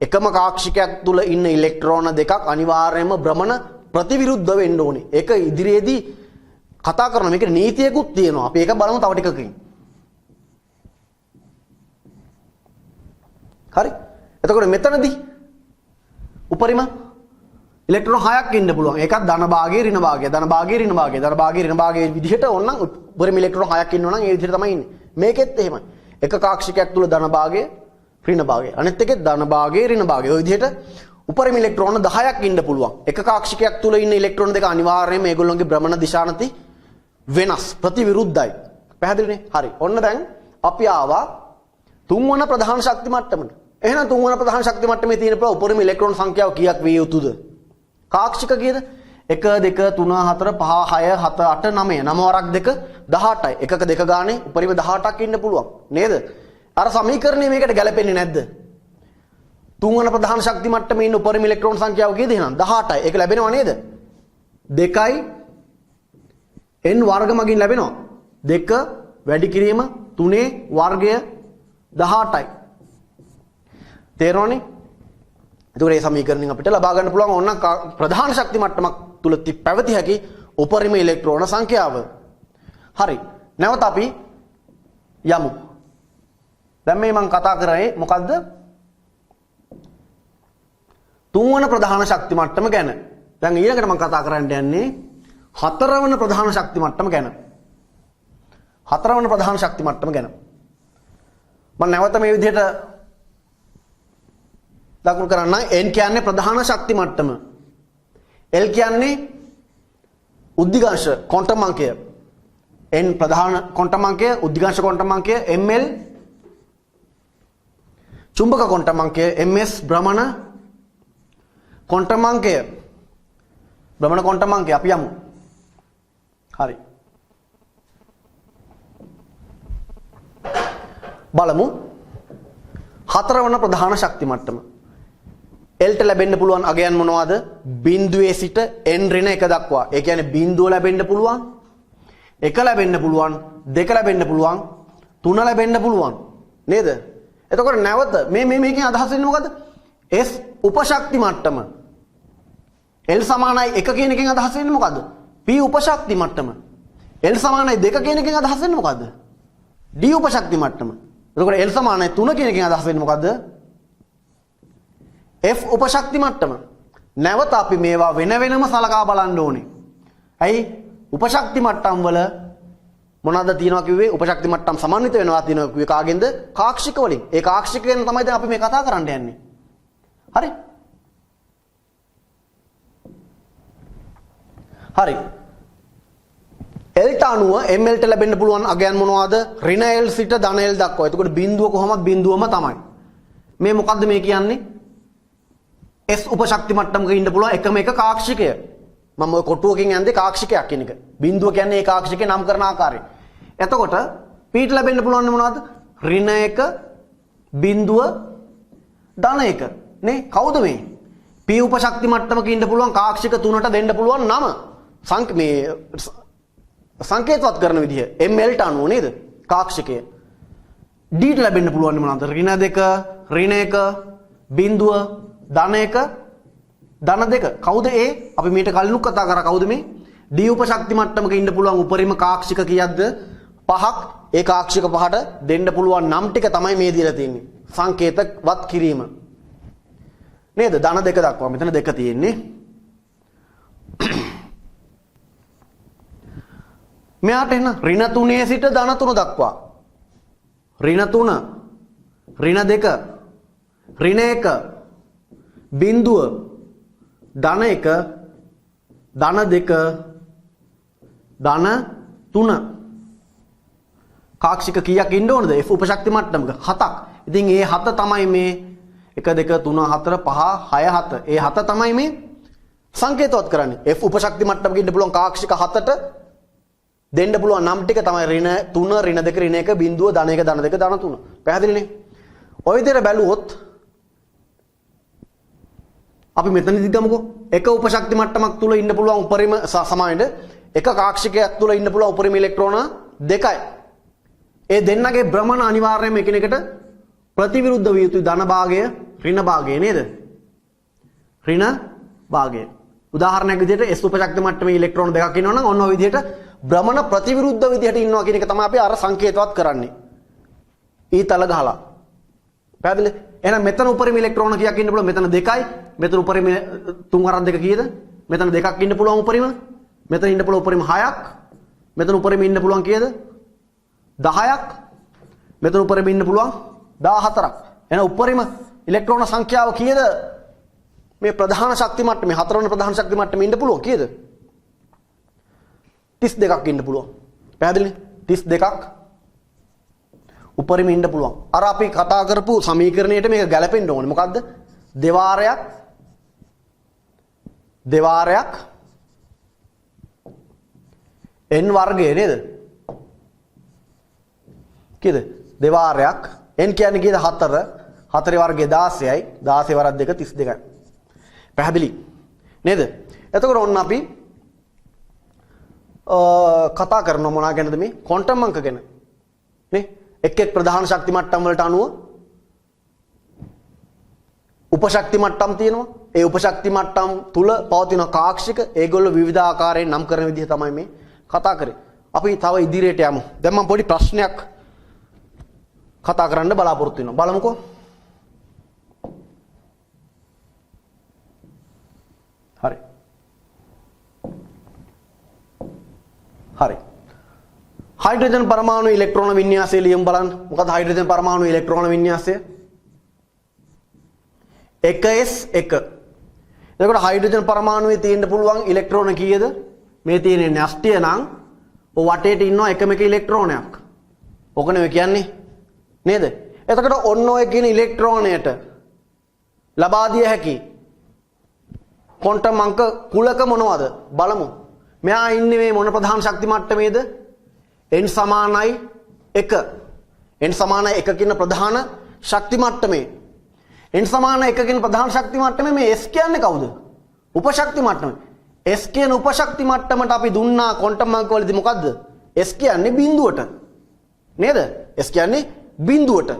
එකම කාක්ෂිකයක් තුල ඉන්න ඉලෙක්ට්‍රෝන දෙකක් අනිවාර්යයෙන්ම භ්‍රමණ ප්‍රතිවිරුද්ධ වෙන්න ඕනේ. ඒක ඉදිරියේදී කතා කරනවා. මේකේ නීතියකුත් තියෙනවා. අපි ඒක බලමු තව ටිකකින්. හරි. එතකොට මෙතනදී උපරිම ඉලෙක්ට්‍රෝන 6ක් ඉන්න පුළුවන්. ඒකත් ධන භාගයේ ඍණ භාගය. ධන භාගයේ ඍණ භාගය. ධන භාගයේ ර්ණ භාගයේ විදිහට ඕනනම් උපරිම ඉලෙක්ට්‍රෝන 6ක් ඉන්නවා නම් ඒ විදිහට තමයි ඉන්නේ. මේකෙත් එහෙමයි. එක කාක්ෂිකයක් තුල ධන භාගයේ ඍණ භාගය. අනිත් එකේ ධන භාගයේ ඍණ භාගය. ඔය විදිහට උපරිම ඉලෙක්ට්‍රෝන 10ක් ඉන්න පුළුවන්. එක කාක්ෂිකයක් තුල ඉන්න ඉලෙක්ට්‍රෝන දෙක අනිවාර්යයෙන්ම ඒගොල්ලොන්ගේ භ්‍රමණ දිශානති වෙනස් ප්‍රතිවිරුද්ධයි. පැහැදිලිනේ? හරි. ඔන්න දැන් අපි ආවා තුන්වන ප්‍රධාන ශක්ති මට්ටමට. එහෙනම් තුන්වන ප්‍රධාන ශක්ති මට්ටමේ තියෙන උපරිම ඉලෙක්ට්‍රෝන සංඛ්‍යාව කීයක් විය යුතුද? කාක්ෂික කීයද? 1 2 3 4 5 6 7 8 9 9 වරක් 2 18යි. එකක දෙක ගානේ උපරිම 18ක් ඉන්න පුළුවන්. නේද? අර සමීකරණය මේකට ගැලපෙන්නේ නැද්ද? තුන්වන ප්‍රධාන ශක්ති මට්ටමේ ඉන්න උපරිම ඉලෙක්ට්‍රෝන සංඛ්‍යාව කීයද එහෙනම්? 18යි. ඒක ලැබෙනව නේද? 2යි n වර්ග මගින් ලැබෙනවා. 2 වැඩි කිරීම 3 වර්ගය 18යි. තේරෙනවනේ? එතකොට මේ සමීකරණයෙන් අපිට ලබා ගන්න පුළුවන් ඕන ප්‍රධාන ශක්ති මට්ටමක් තුල පැවතිය හැකි උපරිම ඉලෙක්ට්‍රෝන සංඛ්‍යාව. හරි. නැවත අපි යමු. දැන් මේ මම කතා කරන්නේ මොකද්ද? තුන්වන ප්‍රධාන ශක්ති මට්ටම ගැන. දැන් ඊළඟට මම කතා කරන්න යන්නේ හතරවන ප්‍රධාන ශක්ති මට්ටම ගැන. හතරවන ප්‍රධාන ශක්ති මට්ටම ගැන. මම නැවත මේ විදිහට දක්වන්න කරන්න n කියන්නේ ප්‍රධාන ශක්ති මට්ටම. L කියන්නේ උද්දිගාංශ ක්වොන්ටම් අංකය. n ප්‍රධාන ක්වොන්ටම් අංකය, උද්දිගාංශ ක්වොන්ටම් අංකය, ml චුම්බක ක්වොන්ටම් අංකය, ms භ්‍රමණ ක්වොන්ටම් අංකය. භ්‍රමණ ක්වොන්ටම් අංකය අපි යමු. හරි. බලමු හතරවන ප්‍රධාන ශක්ති මට්ටම. Lට ලැබෙන්න පුළුවන් අගයන් මොනවද? බිඳුවේ සිට n ඍණ 1 දක්වා. ඒ කියන්නේ බිඳුව ලැබෙන්න පුළුවන්, 1 ලැබෙන්න පුළුවන්, 2 ලැබෙන්න පුළුවන්, 3 ලැබෙන්න පුළුවන්. නේද? එතකොට නැවත මේකෙන් අදහස් වෙන්නේ මොකද්ද? S උපශක්ති මට්ටම. L සමානයි 1 කියන එකෙන් අදහස් වෙන්නේ මොකද්ද? P උපශක්ති මට්ටම. L සමානයි 2 කියන එකෙන් අදහස් වෙන්නේ මොකද්ද? D උපශක්ති මට්ටම. එතකොට L සමානයි 3 කියන එකෙන් අදහස් වෙන්නේ මොකද්ද? F උපශක්ති මට්ටම. නැවත අපි මේවා වෙන වෙනම සලකා බලන්න ඕනේ. ඇයි? උපශක්ති මට්ටම් වල මොනවද තියෙනවා කිව්වේ? උපශක්ති මට්ටම් සමන්විත වෙනවා තියෙනවා කිව්වේ කාගෙන්ද? කාක්ෂික වලින්. ඒ කාක්ෂිකයෙන් තමයි දැන් අපි මේ කතා කරන්න යන්නේ. හරි? හරි. Lට අනුව mlට ලැබෙන්න පුළුවන් අගයන් මොනවද? ඍණ L සිට ධන L දක්වා. එතකොට බිඳුව කොහොමද? බිඳුවම තමයි. මේ මොකද්ද මේ කියන්නේ? S උපශක්ති මට්ටමක ඉන්න පුළුවන් එකම එක කාක්ෂිකය. මම ඔය කොටුවකින් යන්නේ කාක්ෂිකයක් කියන එක. බිඳුව කියන්නේ ඒ කාක්ෂිකේ නම් කරන ආකාරය. එතකොට Pට ලැබෙන්න පුළුවන් මොනවද? ඍණ 1 බිඳුව ධන 1. නේ? කවුද මේ? P උපශක්ති මට්ටමක ඉන්න පුළුවන් කාක්ෂික 3ට දෙන්න පුළුවන් නම. සංකේතවත් කරන විදිහ mlට අනුව නේද? කාක්ෂිකය. Dට ලැබෙන්න පුළුවන් මොනවද? ඍණ 2 ඍණ 1 බිඳුව ධන 1 ධන 2. කවුද ඒ? අපි මීට කලිනුත් කතා කරා කවුද මේ? D උපශක්ති මට්ටමක ඉන්න පුළුවන් උපරිම කාක්ෂික කීයක්ද? 5ක්. ඒ කාක්ෂික පහට දෙන්න පුළුවන් නම් ටික තමයි මේ දීලා තියෙන්නේ. සංකේතවත් කිරීම. නේද? ධන දෙක දක්වා මෙතන දෙක තියෙන්නේ. මෙයාට එන්න ඍණ 3 සිට ධන 3 දක්වා. ඍණ 3, ඍණ 2, ඍණ 1, බිඳුව, ධන 1, ධන 2, ධන 3. කාක්ෂික කීයක් ඉන්න ඕනද? F උපශක්ති මට්ටමක 7ක්. ඉතින් ඒ 7 තමයි මේ 1 2 3 4 5 6 7. ඒ 7 තමයි මේ සංකේතවත් කරන්නේ. F උපශක්ති මට්ටමක ඉන්න පුළුවන් කාක්ෂික 7ට දෙන්න පුළුවන් නම් ටික තමයි ඍණ 3, ඍණ 2, ඍණ 1, බිඳුව, ධන 1, ධන 2, ධන 3. පැහැදිලිනේ? ඔය විදිහට බැලුවොත් අපි මෙතනදි ගමුකෝ. එක උපශක්ති මට්ටමක් තුල ඉන්න පුළුවන් උපරිම සමානද එක කාක්ෂිකයක් තුල ඉන්න පුළුවන් උපරිම ඉලෙක්ට්‍රෝන දෙකයි. ඒ දෙන්නගේ භ්‍රමණ අනිවාර්යයෙන්ම එකිනෙකට ප්‍රතිවිරුද්ධ විය යුතුයි. ධන භාගය, ඍණ භාගය නේද? ඍණ භාගය. උදාහරණයක් විදිහට S උපශක්ති මට්ටමේ ඉලෙක්ට්‍රෝන දෙකක් ඉන්නවා නම් ඔන්න ඔය විදිහට භ්‍රමණ ප්‍රතිවිරුද්ධ විදිහට ඉන්නවා කියන එක තමයි අපි අර සංකේතවත් කරන්නේ. ඊතල ගහලා. පැහැදිලි? එහෙනම් මෙතන උපරිම ඉලෙක්ට්‍රෝන කීයක් ඉන්න පුළුවන්? මෙතන 2යි. මෙතන උපරිම 3/2 කීයද? මෙතන 2ක් ඉන්න පුළුවන් උපරිම. මෙතන ඉන්න පුළුවන් උපරිම 6ක්. මෙතන උපරිම ඉන්න පුළුවන් කීයද? 10ක්. මෙතන උපරිම ඉන්න පුළුවන් 14ක්. එහෙනම් උපරිම ඉලෙක්ට්‍රෝන සංඛ්‍යාව කීයද? මේ ප්‍රධාන ශක්ති මට්ටමේ හතරවන ප්‍රධාන ශක්ති මට්ටමේ ඉන්න පුළුවන් කීයද? 32ක් ඉන්න පුළුවන්. පැහැදිලිනේ? 32ක් උපරිම ඉන්න පුළුවන්. අර අපි කතා කරපු සමීකරණයට මේක ගැලපෙන්න ඕනේ. මොකද්ද? දෙවාරයක් n වර්ගය නේද? කීයද? දෙවාරයක් n කියන්නේ කීයද? 4. 4 වර්ගය 16යි. 16 වරක් 2 32යි. පැහැදිලි නේද? එතකොට ඔන්න අපි කතා කරනවා මොනවා ගැනද? මේ ක්වොන්ටම් අංක ගැන නේ. එක් ප්‍රධාන ශක්ති මට්ටම් වලට අනුව උපශක්ති මට්ටම් තියෙනවා. ඒ උපශක්ති මට්ටම් තුල පවතින කාක්ෂික ඒගොල්ලෝ විවිධ ආකාරයෙන් නම් කරන විදිහ තමයි මේ කතා කරේ. අපි තව ඉදිරියට යමු. දැන් මම පොඩි ප්‍රශ්නයක් කතා කරන්න බලාපොරොත්තු වෙනවා. බලමුකෝ. හරි. හරි. හයිඩ්‍රජන් පරමාණු ඉලෙක්ට්‍රෝන වින්‍යාසය ලියමු බලන්න. මොකද හයිඩ්‍රජන් පරමාණු ඉලෙක්ට්‍රෝන වින්‍යාසය? 1s1. එතකොට හයිඩ්‍රජන් පරමාණුවේ තියෙන්න පුළුවන් ඉලෙක්ට්‍රෝන කීයද? මේ තියෙන්නේ න්‍යෂ්ටිය නම් ඔය වටේට ඉන්නවා එකම එක ඉලෙක්ට්‍රෝනයක්. ඔකනේ ඔය කියන්නේ නේද? එතකොට ඔන්න ඔය කියන ඉලෙක්ට්‍රෝනයට ලබා දිය හැකි ක්වොන්ටම් අංක කුලක මොනවද? බලමු. මෙයා ඉන්නේ මේ මොන ප්‍රධාන ශක්ති මට්ටමේද? n සමානයි 1. n සමානයි 1 කියන ප්‍රධාන ශක්ති මට්ටමේ. n සමානයි 1 කියන ප්‍රධාන ශක්ති මට්ටමේ මේ s කියන්නේ කවුද? උපශක්ති මට්ටම. s කියන උපශක්ති මට්ටමට අපි දුන්නා ක්වොන්ටම් අංක වලදී මොකද්ද? s කියන්නේ බිඳුවට. නේද? s කියන්නේ බිඳුවට.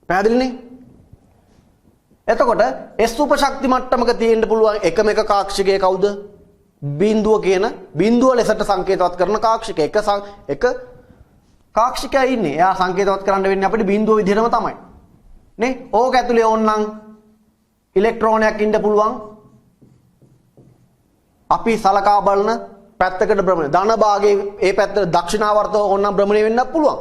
පැහැදිලිනේ? එතකොට S උපශක්ති මට්ටමක තියෙන්න පුළුවන් එකම එක කාක්ෂිකය කවුද? බිඳුව කියන බිඳුව ලෙසට සංකේතවත් කරන කාක්ෂික එක කාක්ෂිකයා ඉන්නේ. එයා සංකේතවත් කරන්න වෙන්නේ අපිට බිඳුව විදිහටම තමයි. නේ? ඕක ඇතුලේ ඕනනම් ඉලෙක්ට්‍රෝනයක් ඉන්න පුළුවන්. අපි සලකා බලන පැත්තකට භ්‍රමණය. ධන භාගයේ ඒ පැත්තට දක්ෂිණාවර්තව ඕනනම් භ්‍රමණය වෙන්නත් පුළුවන්.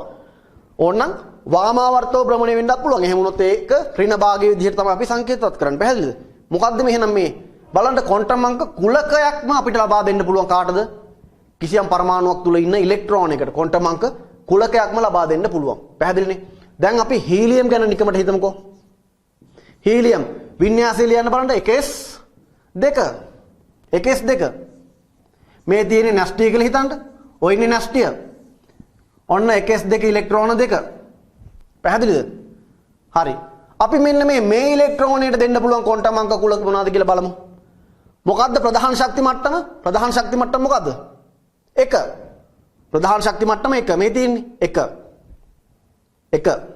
ඕනනම් වාමාවර්තව භ්‍රමණය වෙන්නත් පුළුවන්. එහෙම වුණොත් ඒක ඍණ භාගයේ විදිහට තමයි අපි සංකේතවත් කරන්නේ. පැහැදිලිද? මොකද්ද මෙහෙනම් මේ බලන්න ක්වොන්ටම් අංක කුලකයක්ම අපිට ලබා දෙන්න පුළුවන් කාටද? කිසියම් පරමාණුවක් තුල ඉන්න ඉලෙක්ට්‍රෝනයකට ක්වොන්ටම් අංක කුලකයක්ම ලබා දෙන්න පුළුවන්. පැහැදිලිනේ? දැන් අපි හීලියම් ගැන නිකමට හිතමුකෝ. හීලියම් වින්‍යාසය ලියන්න බලන්න 1s2. 1s2. මේ තියෙන්නේ න්‍යෂ්ටිය කියලා හිතන්න. ඔය ඉන්නේ න්‍යෂ්ටිය. ඔන්න 1s2 ඉලෙක්ට්‍රෝන 2. පැහැදිලිද? හරි. අපි මෙන්න මේ ඉලෙක්ට්‍රෝනයට දෙන්න පුළුවන් ක්වොන්ටම් අංක කුලක මොනවද කියලා බලමු. මොකද්ද ප්‍රධාන ශක්ති මට්ටම? ප්‍රධාන ශක්ති මට්ටම මොකද්ද? 1. ප්‍රධාන ශක්ති මට්ටම 1. මේ තියෙන්නේ 1. 1.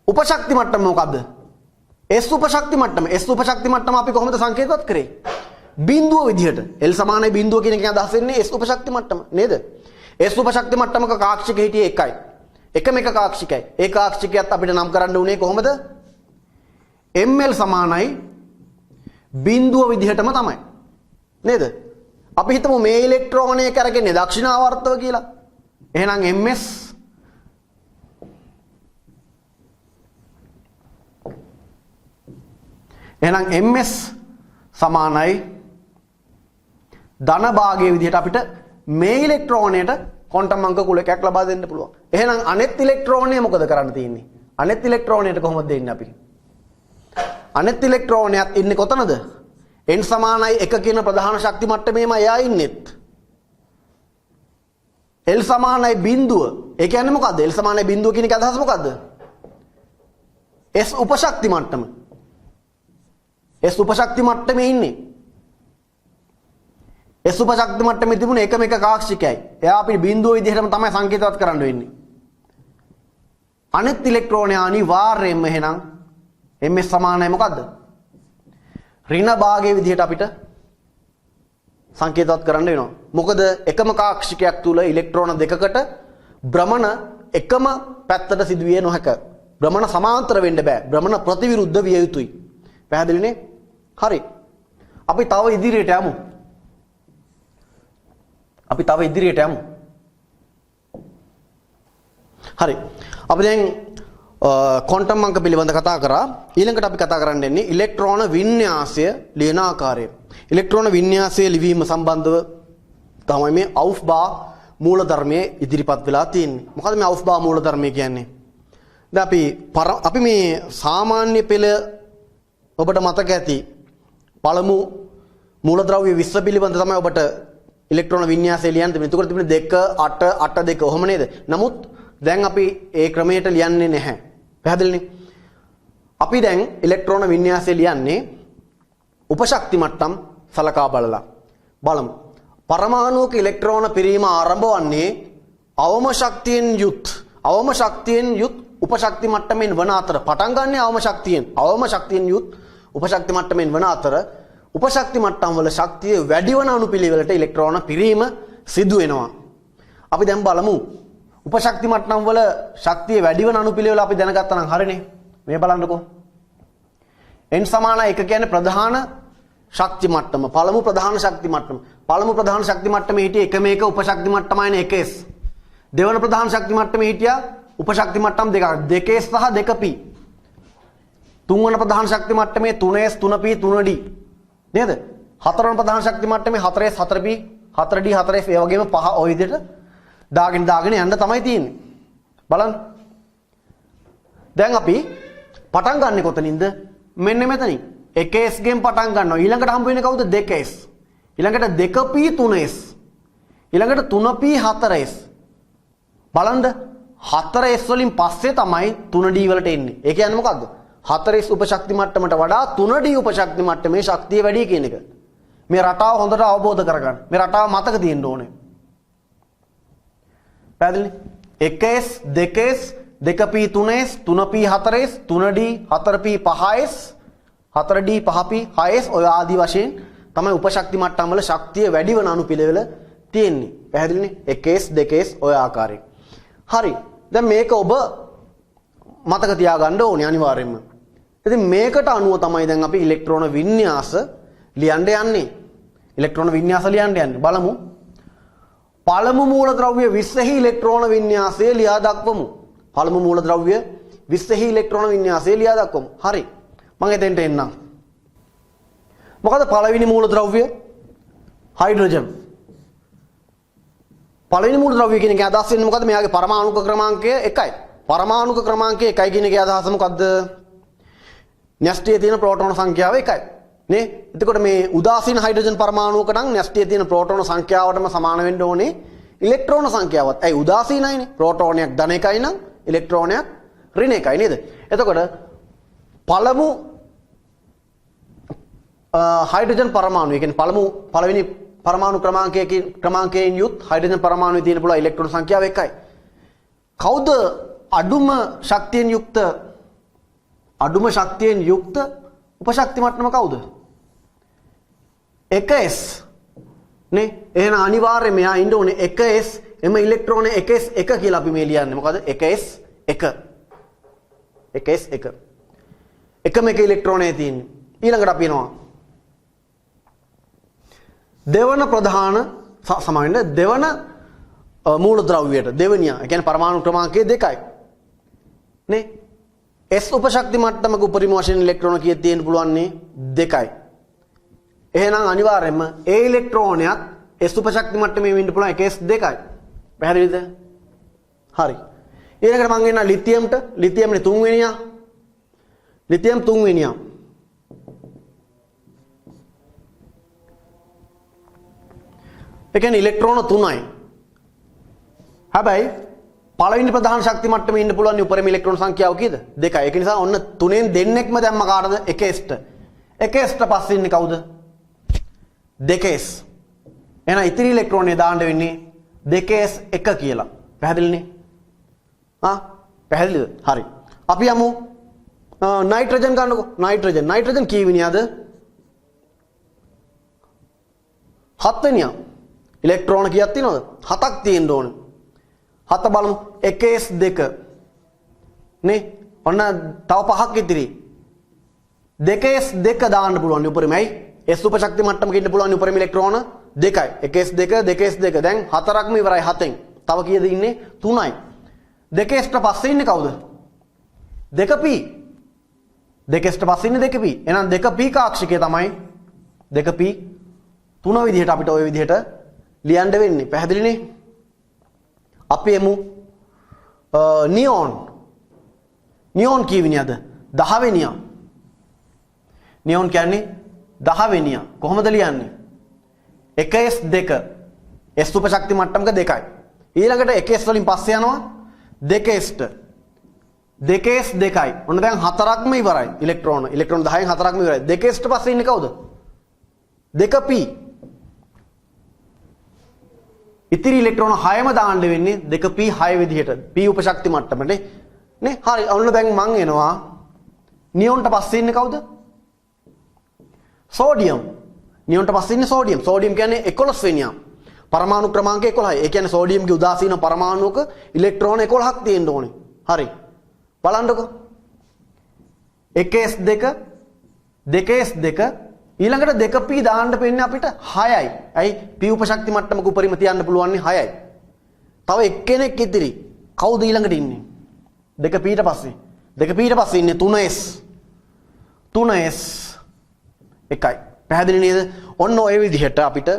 උපශක්ති මට්ටම මොකද්ද? S උපශක්ති මට්ටම. S උපශක්ති මට්ටම අපි කොහොමද සංකේතවත් කරේ? බිඳුව විදිහට L සමානයි බිඳුව කියන එකෙන් අදහස් වෙන්නේ S උපශක්ති මට්ටම නේද? S උපශක්ති මට්ටමක කාක්ෂික හිටියේ එකයි. එකම එක කාක්ෂිකයි. ඒ කාක්ෂිකයත් අපිට නම් කරන්න උනේ කොහොමද? ML සමානයි බිඳුව විදිහටම තමයි. නේද? අපි හිතමු මේ ඉලෙක්ට්‍රෝනය කරගන්නේ දක්ෂිණාවර්තව කියලා. එහෙනම් MS සමානයි ධන භාගයේ විදිහට අපිට මේ ඉලෙක්ට්‍රෝනයට ක්වොන්ටම් අංක කුලකයක් ලබා දෙන්න පුළුවන්. එහෙනම් අනෙත් ඉලෙක්ට්‍රෝනය මොකද කරන්න තියෙන්නේ? අනෙත් ඉලෙක්ට්‍රෝනයට කොහොමද දෙන්නේ අපි? අනෙත් ඉලෙක්ට්‍රෝනයත් ඉන්නේ කොතනද? n සමානයි 1 කියන ප්‍රධාන ශක්ති මට්ටමේම එයා ඉන්නෙත්. L සමානයි බිඳුව. ඒ කියන්නේ මොකද්ද? L සමානයි බිඳුව කියන එක අදහස මොකද්ද? S උපශක්ති මට්ටම. S උපශක්ති මට්ටමේ ඉන්නේ. S උපශක්ති මට්ටමේ තිබුණ එකම එක කාක්ෂිකයයි. එයා අපි බිඳුව විදිහටම තමයි සංකේතවත් කරන්න වෙන්නේ. අනෙත් ඉලෙක්ට්‍රෝනය අනිවාර්යයෙන්ම එහෙනම් MS සමානයි මොකද්ද? ඍණ භාගයේ විදිහට අපිට සංකේතවත් කරන්න වෙනවා. මොකද එකම කාක්ෂිකයක් තුල ඉලෙක්ට්‍රෝන දෙකකට භ්‍රමණ එකම පැත්තට සිදුවිය නොහැක. භ්‍රමණ සමාන්තර වෙන්න බෑ. භ්‍රමණ ප්‍රතිවිරුද්ධ විය යුතුයි. පැහැදිලිනේ? හරි. අපි තව ඉදිරියට යමු. හරි. අපි දැන් ක්වොන්ටම් අංක පිළිබඳ කතා කරා. ඊළඟට අපි කතා කරන්න යන්නේ ඉලෙක්ට්‍රෝන වින්‍යාසය ලියන ආකාරය. ඉලෙක්ට්‍රෝන වින්‍යාසය ලිවීම සම්බන්ධව තමයි මේ අවුෆ්බා මූලධර්මයේ ඉදිරිපත් වෙලා තියෙන්නේ. මොකද මේ අවුෆ්බා මූලධර්මය කියන්නේ? දැන් අපි මේ සාමාන්‍ය පෙළ ඔබට මතක ඇති පළමු මූලද්‍රව්‍ය 20 පිළිබඳ තමයි ඔබට ඉලෙක්ට්‍රෝන වින්‍යාසය ලියන්න තිබුණේ. ඒකට තිබුණේ 2 8 8 2 ඔහොම නේද? නමුත් දැන් අපි ඒ ක්‍රමයට ලියන්නේ නැහැ. පැහැදිලිනේ? අපි දැන් ඉලෙක්ට්‍රෝන වින්‍යාසය ලියන්නේ උපශක්ති මට්ටම් සලකා බලලා. බලමු. පරමාණුක ඉලෙක්ට්‍රෝන පිරීම ආරම්භ වන්නේ අවම ශක්තියෙන් යුත් උපශක්ති මට්ටමින් වන අතර පටන් ගන්න අවම ශක්තියෙන් යුත් උපශක්ති මට්ටමින් වන අතර උපශක්ති මට්ටම් වල ශක්තිය වැඩි වන අණුපිළිවෙලට ඉලෙක්ට්‍රෝන පිරීම සිදු වෙනවා. අපි දැන් බලමු උපශක්ති මට්ටම් වල ශක්තිය වැඩි වන අණුපිළිවෙල අපි දැනගත්තා නම් හරිනේ. මේ බලන්නකෝ. n සමාන 1 කියන්නේ ප්‍රධාන ශක්ති මට්ටම. පළමු ප්‍රධාන ශක්ති මට්ටම. පළමු ප්‍රධාන ශක්ති මට්ටමේ හිටියේ එකම එක උපශක්ති මට්ටමයින 1s. දෙවන ප්‍රධාන ශක්ති මට්ටමේ හිටියා උපශක්ති මට්ටම් දෙකක් 2s සහ 2p. තුන්වන ප්‍රධාන ශක්ති මට්ටමේ 3s 3p 3d නේද? හතරවන ප්‍රධාන ශක්ති මට්ටමේ 4s 4p 4d 4s ඒ වගේම පහ ඔය විදිහට දාගෙන යන්න තමයි තියෙන්නේ. බලන්න. දැන් අපි පටන් ගන්නෙ කොතනින්ද? මෙන්න මෙතනින්. 1s ගෙන් පටන් ගන්නවා. ඊළඟට හම්බ වෙන්නේ කවුද? 2s. ඊළඟට 2p 3s. ඊළඟට 3p 4s. බලන්න 4s වලින් පස්සේ තමයි 3d වලට එන්නේ. ඒ කියන්නේ මොකද්ද? 4s උපශක්ති මට්ටමට වඩා 3d උපශක්ති මට්ටමේ ශක්තිය වැඩි කියන එක. මේ රටාව හොඳට අවබෝධ කරගන්න. මේ රටාව මතක තියෙන්න ඕනේ. පැහැදිලිනේ? 1s 2s 2p 3s 3p 4s 3d 4p 5s 4d 5p 6s ඔය ආදී වශයෙන් තමයි උපශක්ති මට්ටම් වල ශක්තිය වැඩි වෙන අණුපිළිවෙල තියෙන්නේ. පැහැදිලිනේ? 1s 2s ඔය ආකාරයෙන්. හරි. දැන් මේක ඔබ මතක තියාගන්න ඕනේ අනිවාර්යයෙන්ම. ඉතින් මේකට අනුව තමයි දැන් අපි ඉලෙක්ට්‍රෝන වින්‍යාස ලියන්න යන්නේ. බලමු. පළමු මූලද්‍රව්‍ය 20 හි ඉලෙක්ට්‍රෝන වින්‍යාසය ලියා දක්වමු. හරි. මම එතෙන්ට එන්නම්. මොකද පළවෙනි මූලද්‍රව්‍ය? හයිඩ්‍රජන්. පළවෙනි මූලද්‍රව්‍ය කියන එකේ අදහස් වෙන්නේ මොකද්ද? මෙයාගේ පරමාණුක ක්‍රමාංකය 1යි. පරමාණුක ක්‍රමාංකය 1 කියන එකේ අදහස මොකද්ද? න්‍යෂ්ටියේ තියෙන ප්‍රෝටෝන සංඛ්‍යාව 1යි. නේ? එතකොට මේ උදාසීන හයිඩ්‍රජන් පරමාණුවක නම් න්‍යෂ්ටියේ තියෙන ප්‍රෝටෝන සංඛ්‍යාවටම සමාන වෙන්න ඕනේ ඉලෙක්ට්‍රෝන සංඛ්‍යාවත්. ඇයි උදාසීනයිනේ? ප්‍රෝටෝනයක් ධන 1යි නම් ඉලෙක්ට්‍රෝනයක් ඍණ 1යි නේද? එතකොට පළමු හයිඩ්‍රජන් පරමාණුව, කියන්නේ පළවෙනි පරමාණු ක්‍රමාංකයෙන් යුත් හයිඩ්‍රජන් පරමාණුවේ තියෙන පුළුවන් ඉලෙක්ට්‍රෝන සංඛ්‍යාව 1යි. කවුද අඩුම ශක්තියෙන් යුක්ත උපශක්ති මට්ටම කවුද? 1s නේ එහෙනම් අනිවාර්යයෙන් මෙයා ඉන්න ඕනේ 1s එම ඉලෙක්ට්‍රෝන 1s 1 කියලා අපි මේ ලියන්නේ මොකද 1s 1 1s 1 එකම එක ඉලෙක්ට්‍රෝනය තියෙන්නේ ඊළඟට අපි එනවා දෙවන ප්‍රධාන සමාවෙන්න දෙවන මූලද්‍රව්‍යයට දෙවෙනියා ඒ කියන්නේ පරමාණු ක්‍රමාංකය 2යි නේ S උපශක්ති මට්ටමක උපරිම වශයෙන් ඉලෙක්ට්‍රෝන කීයක් තියෙන්න පුළුවන් නේ 2යි එහෙනම් අනිවාර්යයෙන්ම A ඉලෙක්ට්‍රෝනයක් S උපශක්ති මට්ටමේ වෙන්න පුළුවන් 1s 2යි පැහැදිලිද හරි ඊළඟට මම එනවා ලිතියම්ට ලිතියම්නේ තුන්වෙනියා ලිතියම් තුන්වෙනියා ඒ කියන්නේ ඉලෙක්ට්‍රෝන 3යි හැබැයි පළවෙනි ප්‍රධාන ශක්ති මට්ටමේ ඉන්න පුළුවන් උපරිම ඉලෙක්ට්‍රෝන සංඛ්‍යාව කීයද 2යි ඒක නිසා ඔන්න 3ෙන් දෙන්නෙක්ම දැම්ම කාටද 1sට 1sට පස්සේ ඉන්නේ කවුද 2s එහෙනම් ඉතිරි ඉලෙක්ට්‍රෝනේ දාන්න වෙන්නේ 2s 1 කියලා පැහැදිලිනේ පැහැදිලිද හරි අපි යමු නයිට්‍රජන් ගන්නකො නයිට්‍රජන් කීවෙනියද 7 වෙනියා ඉලෙක්ට්‍රෝන කීයක් තියෙනවද 7ක් තියෙන්න ඕනේ 7 බලමු 1s 2 නේ ඔන්න තව 5ක් ඉතිරි 2s 2 දාන්න පුළුවන් උපරිමයි S උපශක්ති මට්ටමක ඉන්න පුළුවන් උපරිම ඉලෙක්ට්‍රෝන 2යි 1s 2 2s 2 දැන් 4ක්ම ඉවරයි 7ෙන් තව කීයද ඉන්නේ 3යි 2sට පස්සේ ඉන්නේ කවුද 2p 2sට පස්සේ ඉන්නේ 2p එහෙනම් 2p කාක්ෂිකය තමයි 2p 3 විදිහට අපිට ওই විදිහට ලියන්න වෙන්නේ පැහැදිලිනේ අපි එමු නියෝන් කීවෙනියද 10 වෙනියා නියෝන් කියන්නේ 10 වෙනියා කොහොමද ලියන්නේ 1s 2 S උපශක්ති මට්ටමක 2යි ඊළඟට 1s වලින් පස්සේ යනවා 2sට 2s 2යි ඔන්න දැන් 4ක්ම ඉවරයි ඉලෙක්ට්‍රෝන 10න් 4ක්ම ඉවරයි 2sට පස්සේ ඉන්නේ කවුද 2p ඉතිරි ඉලෙක්ට්‍රෝන 6ම දාන්න වෙන්නේ 2p 6 විදිහට p උපශක්ති මට්ටමනේ නේ හරි ඔන්න දැන් මං එනවා නියොන්ට පස්සේ ඉන්නේ කවුද සෝඩියම් නියොන්ට පස්සේ ඉන්නේ සෝඩියම් කියන්නේ 11 වෙනියා පරමාණු ක්‍රමාංක 11යි ඒ කියන්නේ සෝඩියම්ගේ උදාසීන පරමාණුක ඉලෙක්ට්‍රෝන 11ක් තියෙන්න ඕනේ හරි බලන්නකො 1s 2 2s 2 ඊළඟට 2p දාන්න වෙන්නේ අපිට 6යි. ඇයි? p උපශක්ති මට්ටමක උපරිම තියන්න පුළුවන් 6යි. තව එක්කෙනෙක් ඉතිරි. කවුද ඊළඟට ඉන්නේ? 2p ඊට පස්සේ. 2p ඊට පස්සේ ඉන්නේ 3s. 3s එකයි. පැහැදිලි නේද? ඔන්න ඔය විදිහට අපිට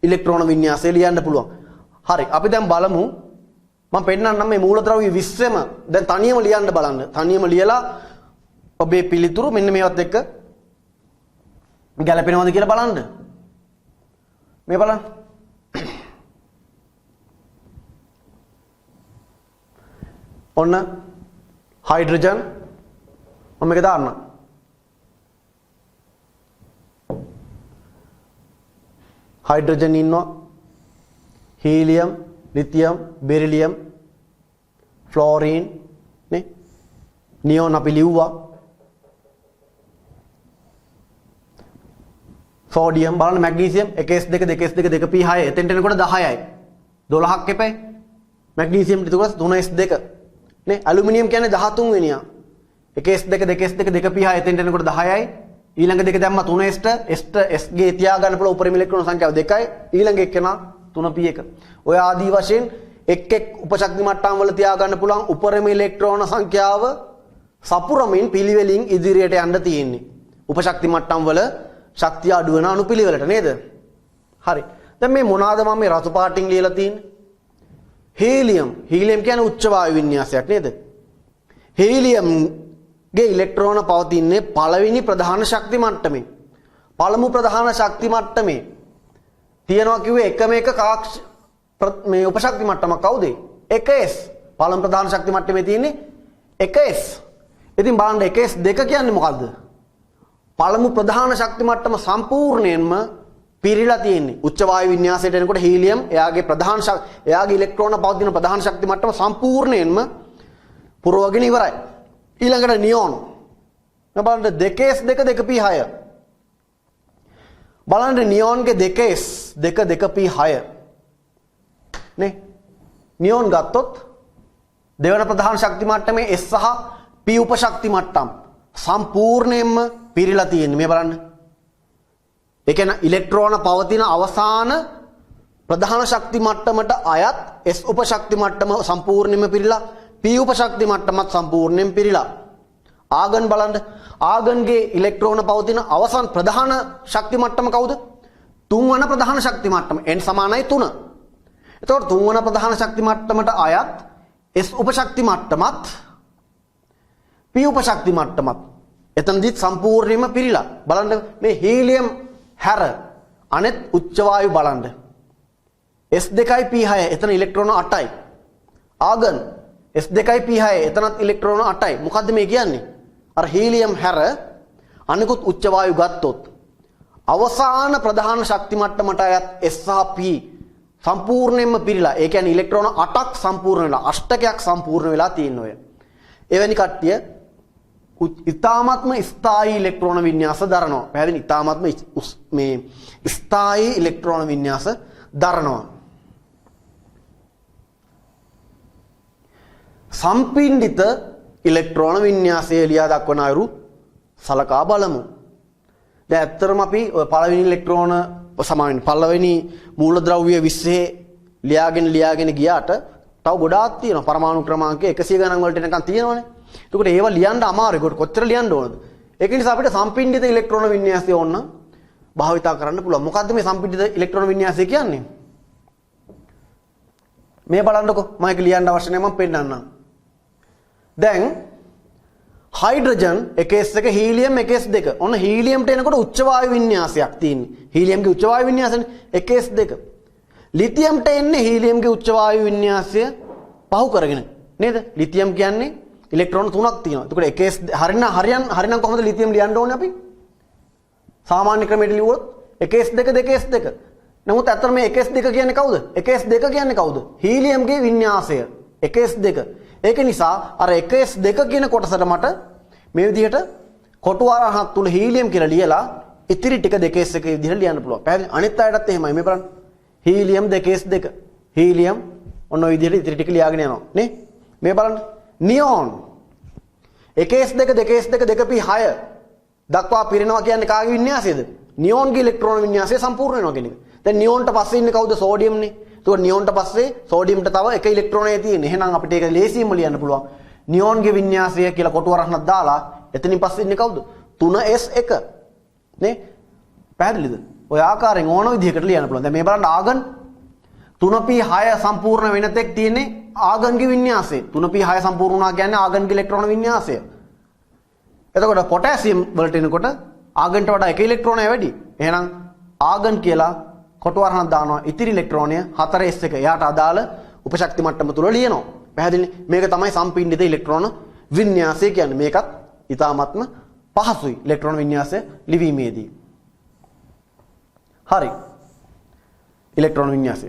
ඉලෙක්ට්‍රෝන වින්‍යාසය ලියන්න පුළුවන්. හරි. අපි දැන් බලමු. මම පෙන්නන්නම් මේ මූලද්‍රව්‍ය 20ම දැන් තනියම ලියන්න බලන්න. තනියම ලියලා ඔබේ පිළිතුරු මෙන්න මේවත් එක්ක ගැලපෙනවද කියලා බලන්න. මේ බලන්න. ඔන්න හයිඩ්‍රජන් මම මේක දාන්න. හයිඩ්‍රජන් ඉන්නවා. හීලියම්, ලිතියම්, බෙරිලියම්, ෆ්ලෝරින් නේ. නියෝන් අපි ලිව්වා. සෝඩියම් බලන්න මැග්නීසියම් 1s2 2s2 2p6 එතෙන්ට එනකොට 10යි 12ක් එපේ මැග්නීසියම් ඊට පස්සේ 3s2 නේ ඇලුමිනියම් කියන්නේ 13 වෙනියා 1s2 2s2 2p6 එතෙන්ට එනකොට 10යි ඊළඟ දෙක දැම්ම 3sට s ගේ තියා ගන්න පුළුවන් උපරිම ඉලෙක්ට්‍රෝන සංඛ්‍යාව 2යි ඊළඟ එකනා 3p1 ඔය ආදී වශයෙන් එක් උපශක්ති මට්ටම් වල තියා ගන්න පුළුවන් උපරිම ඉලෙක්ට්‍රෝන සංඛ්‍යාව සපුරමින් පිළිවෙලින් ඉදිරියට යන්න තියෙන්නේ උපශක්ති මට්ටම් වල ශක්තිය අඩු වෙන අනුපිළිවෙලට නේද? හරි. දැන් මේ මොනවාද මම මේ රතු පාටින් ලියලා තියෙන්නේ? හීලියම්. හීලියම් කියන්නේ උච්ච වායු වින්‍යාසයක් නේද? හීලියම් ගේ ඉලෙක්ට්‍රෝන පවතින්නේ පළවෙනි ප්‍රධාන ශක්ති මට්ටමේ. පළමු ප්‍රධාන ශක්ති මට්ටමේ තියනවා කිව්වේ එකම එක කාක්ෂ මේ උපශක්ති මට්ටමක් කවුද? 1s. පළමු ප්‍රධාන ශක්ති මට්ටමේ තියෙන්නේ 1s. ඉතින් බලන්න 1s 2 කියන්නේ මොකද්ද? පළමු ප්‍රධාන ශක්ති මට්ටම සම්පූර්ණයෙන්ම පිරීලා තියෙන්නේ. උච්ච වායු වින්‍යාසයට එනකොට හීලියම් එයාගේ එයාගේ ඉලෙක්ට්‍රෝන පවතින ප්‍රධාන ශක්ති මට්ටම සම්පූර්ණයෙන්ම පුරවගෙන ඉවරයි. ඊළඟට නියෝන්. මේ බලන්න 2s2 2p6 බලන්න නියෝන්ගේ 2s2 2p6 නේ නියෝන් ගත්තොත් දෙවන ප්‍රධාන ශක්ති මට්ටමේ S සහ P උපශක්ති මට්ටම් සම්පූර්ණයෙන්ම පිරීලා තියෙන්නේ මේ බලන්න. ඒ කියන්නේ ඉලෙක්ට්‍රෝන පවතින අවසාන ප්‍රධාන ශක්ති මට්ටමට අයත් S උපශක්ති මට්ටම සම්පූර්ණයෙන්ම පිරීලා P උපශක්ති මට්ටමත් සම්පූර්ණයෙන් පිරීලා. ආගන් බලන්න ආගන්ගේ ඉලෙක්ට්‍රෝන පවතින අවසාන ප්‍රධාන ශක්ති මට්ටම කවුද? තුන්වන ප්‍රධාන ශක්ති මට්ටම n සමානයි 3. එතකොට තුන්වන ප්‍රධාන ශක්ති මට්ටමට අයත් S උපශක්ති මට්ටමත් P උපශක්ති මට්ටමත් එතනදිත් සම්පූර්ණයෙන්ම පිරීලා. බලන්න මේ හීලියම් හැර අනෙත් උච්ච වායු බලන්න. S2යි P6 එතන ඉලෙක්ට්‍රෝන 8යි. ආගන් S2යි P6 එතනත් ඉලෙක්ට්‍රෝන 8යි. මොකද්ද මේ කියන්නේ? අර හීලියම් හැර අනිකුත් උච්ච වායු ගත්තොත් අවසාන ප්‍රධාන ශක්ති මට්ටමට අයත් S සහ P සම්පූර්ණයෙන්ම පිරීලා. ඒ කියන්නේ ඉලෙක්ට්‍රෝන 8ක් සම්පූර්ණ වෙලා අෂ්ටකයක් සම්පූර්ණ වෙලා තියෙන ඔය. එවැනි කට්ටිය ඉතාමත්ම ස්ථායී ඉලෙක්ට්‍රෝන වින්‍යාස දරනවා. පැහැදිලි ඉතාමත්ම මේ ස්ථායී ඉලෙක්ට්‍රෝන වින්‍යාස දරනවා. සම්පින්ඩිත ඉලෙක්ට්‍රෝන වින්‍යාසය ලියා දක්වන අයුරු සලකා බලමු. දැන් ඇත්තටම අපි ඔය පළවෙනි ඉලෙක්ට්‍රෝන සමාන පළවෙනි මූලද්‍රව්‍ය 20 ලියාගෙන ගියාට තව ගොඩාක් තියෙනවා. පරමාණු ක්‍රමාංකය 100 ගණන් වලට එනකන් තියෙනවනේ. එතකොට ඒවා ලියන්න අමාරුයි. ඒකට කොච්චර ලියන්න ඕනද? ඒක නිසා අපිට සම්පින්ඩිත ඉලෙක්ට්‍රෝන වින්‍යාසය ඕන භාවිතා කරන්න පුළුවන්. මොකද්ද මේ සම්පින්ඩිත ඉලෙක්ට්‍රෝන වින්‍යාසය කියන්නේ? මේ බලන්නකෝ. මම ඒක ලියන්න අවශ්‍ය නැහැ මම පෙන්නන්නම්. දැන් හයිඩ්‍රජන් 1s1 හීලියම් 1s2 ඔන්න හීලියම්ට එනකොට උච්ච වායු වින්‍යාසයක් තියෙන්නේ. හීලියම්ගේ උච්ච වායු වින්‍යාසනේ 1s2. ලිතියම්ට එන්නේ හීලියම්ගේ උච්ච වායු වින්‍යාසය පහු කරගෙන නේද? ලිතියම් කියන්නේ ඉලෙක්ට්‍රෝන 3ක් තියෙනවා. එතකොට 1s හරිනම් කොහොමද ලිතියම් ලියන්න ඕනේ අපි? සාමාන්‍ය ක්‍රමයට ලිව්වොත් 1s2 2s2. නමුත් අතන මේ 1s2 කියන්නේ කවුද? 1s2 කියන්නේ කවුද? හීලියම්ගේ වින්‍යාසය 1s2. ඒක නිසා අර 1s2 කියන කොටසට මට මේ විදිහට කොටු ආරහක් තුල හීලියම් කියලා ලියලා ඉතිරි ටික 2s1 විදිහට ලියන්න පුළුවන්. පැහැදිලි? අනිත් අයටත් එහෙමයි. මේ බලන්න. Helium 2s2. හීලියම් ඔන්න ඔය විදිහට ඉතිරි ටික ලියාගෙන යනවා. නේ? මේ බලන්න. නියෝන් 1s2 2s2 2p6 දක්වා පිරෙනවා කියන්නේ කාගේ වින්‍යාසයද? නියෝන්ගේ ඉලෙක්ට්‍රෝන වින්‍යාසය සම්පූර්ණ වෙනවා කියන එක. දැන් නියෝන්ට පස්සේ ඉන්නේ කවුද? සෝඩියම්නේ. එතකොට නියෝන්ට පස්සේ සෝඩියම්ට තව එක ඉලෙක්ට්‍රෝනයක් තියෙන. එහෙනම් අපිට ඒක ලේසියෙන්ම ලියන්න පුළුවන්. නියෝන්ගේ වින්‍යාසය කියලා කොටු වරහනක් දාලා එතනින් පස්සේ ඉන්නේ කවුද? 3s1 නේ? පැහැදිලිද? ඔය ආකාරයෙන් ඕන විදිහකට ලියන්න පුළුවන්. දැන් මේ බලන්න ආගන් 3p6 සම්පූර්ණ වෙන තෙක් තියෙන්නේ ආගන්ගේ වින්‍යාසය. 3p6 සම්පූර්ණ වුණා කියන්නේ ආගන්ගේ ඉලෙක්ට්‍රෝන වින්‍යාසය. එතකොට පොටෑසියම් වලට එනකොට ආගන්ට වඩා එක ඉලෙක්ට්‍රෝනය වැඩි. එහෙනම් ආගන් කියලා කොටු වරහනක් දානවා. ඉතිරි ඉලෙක්ට්‍රෝනය 4s1 එයාට අදාළ උපශක්ති මට්ටම තුල ලියනවා. පැහැදිලි? මේක තමයි සම්පින්ඩිත ඉලෙක්ට්‍රෝන වින්‍යාසය කියන්නේ. මේකත් ඊටාත්ම පහසුයි ඉලෙක්ට්‍රෝන වින්‍යාසය ලිවීමේදී. හරි. ඉලෙක්ට්‍රෝන වින්‍යාසය.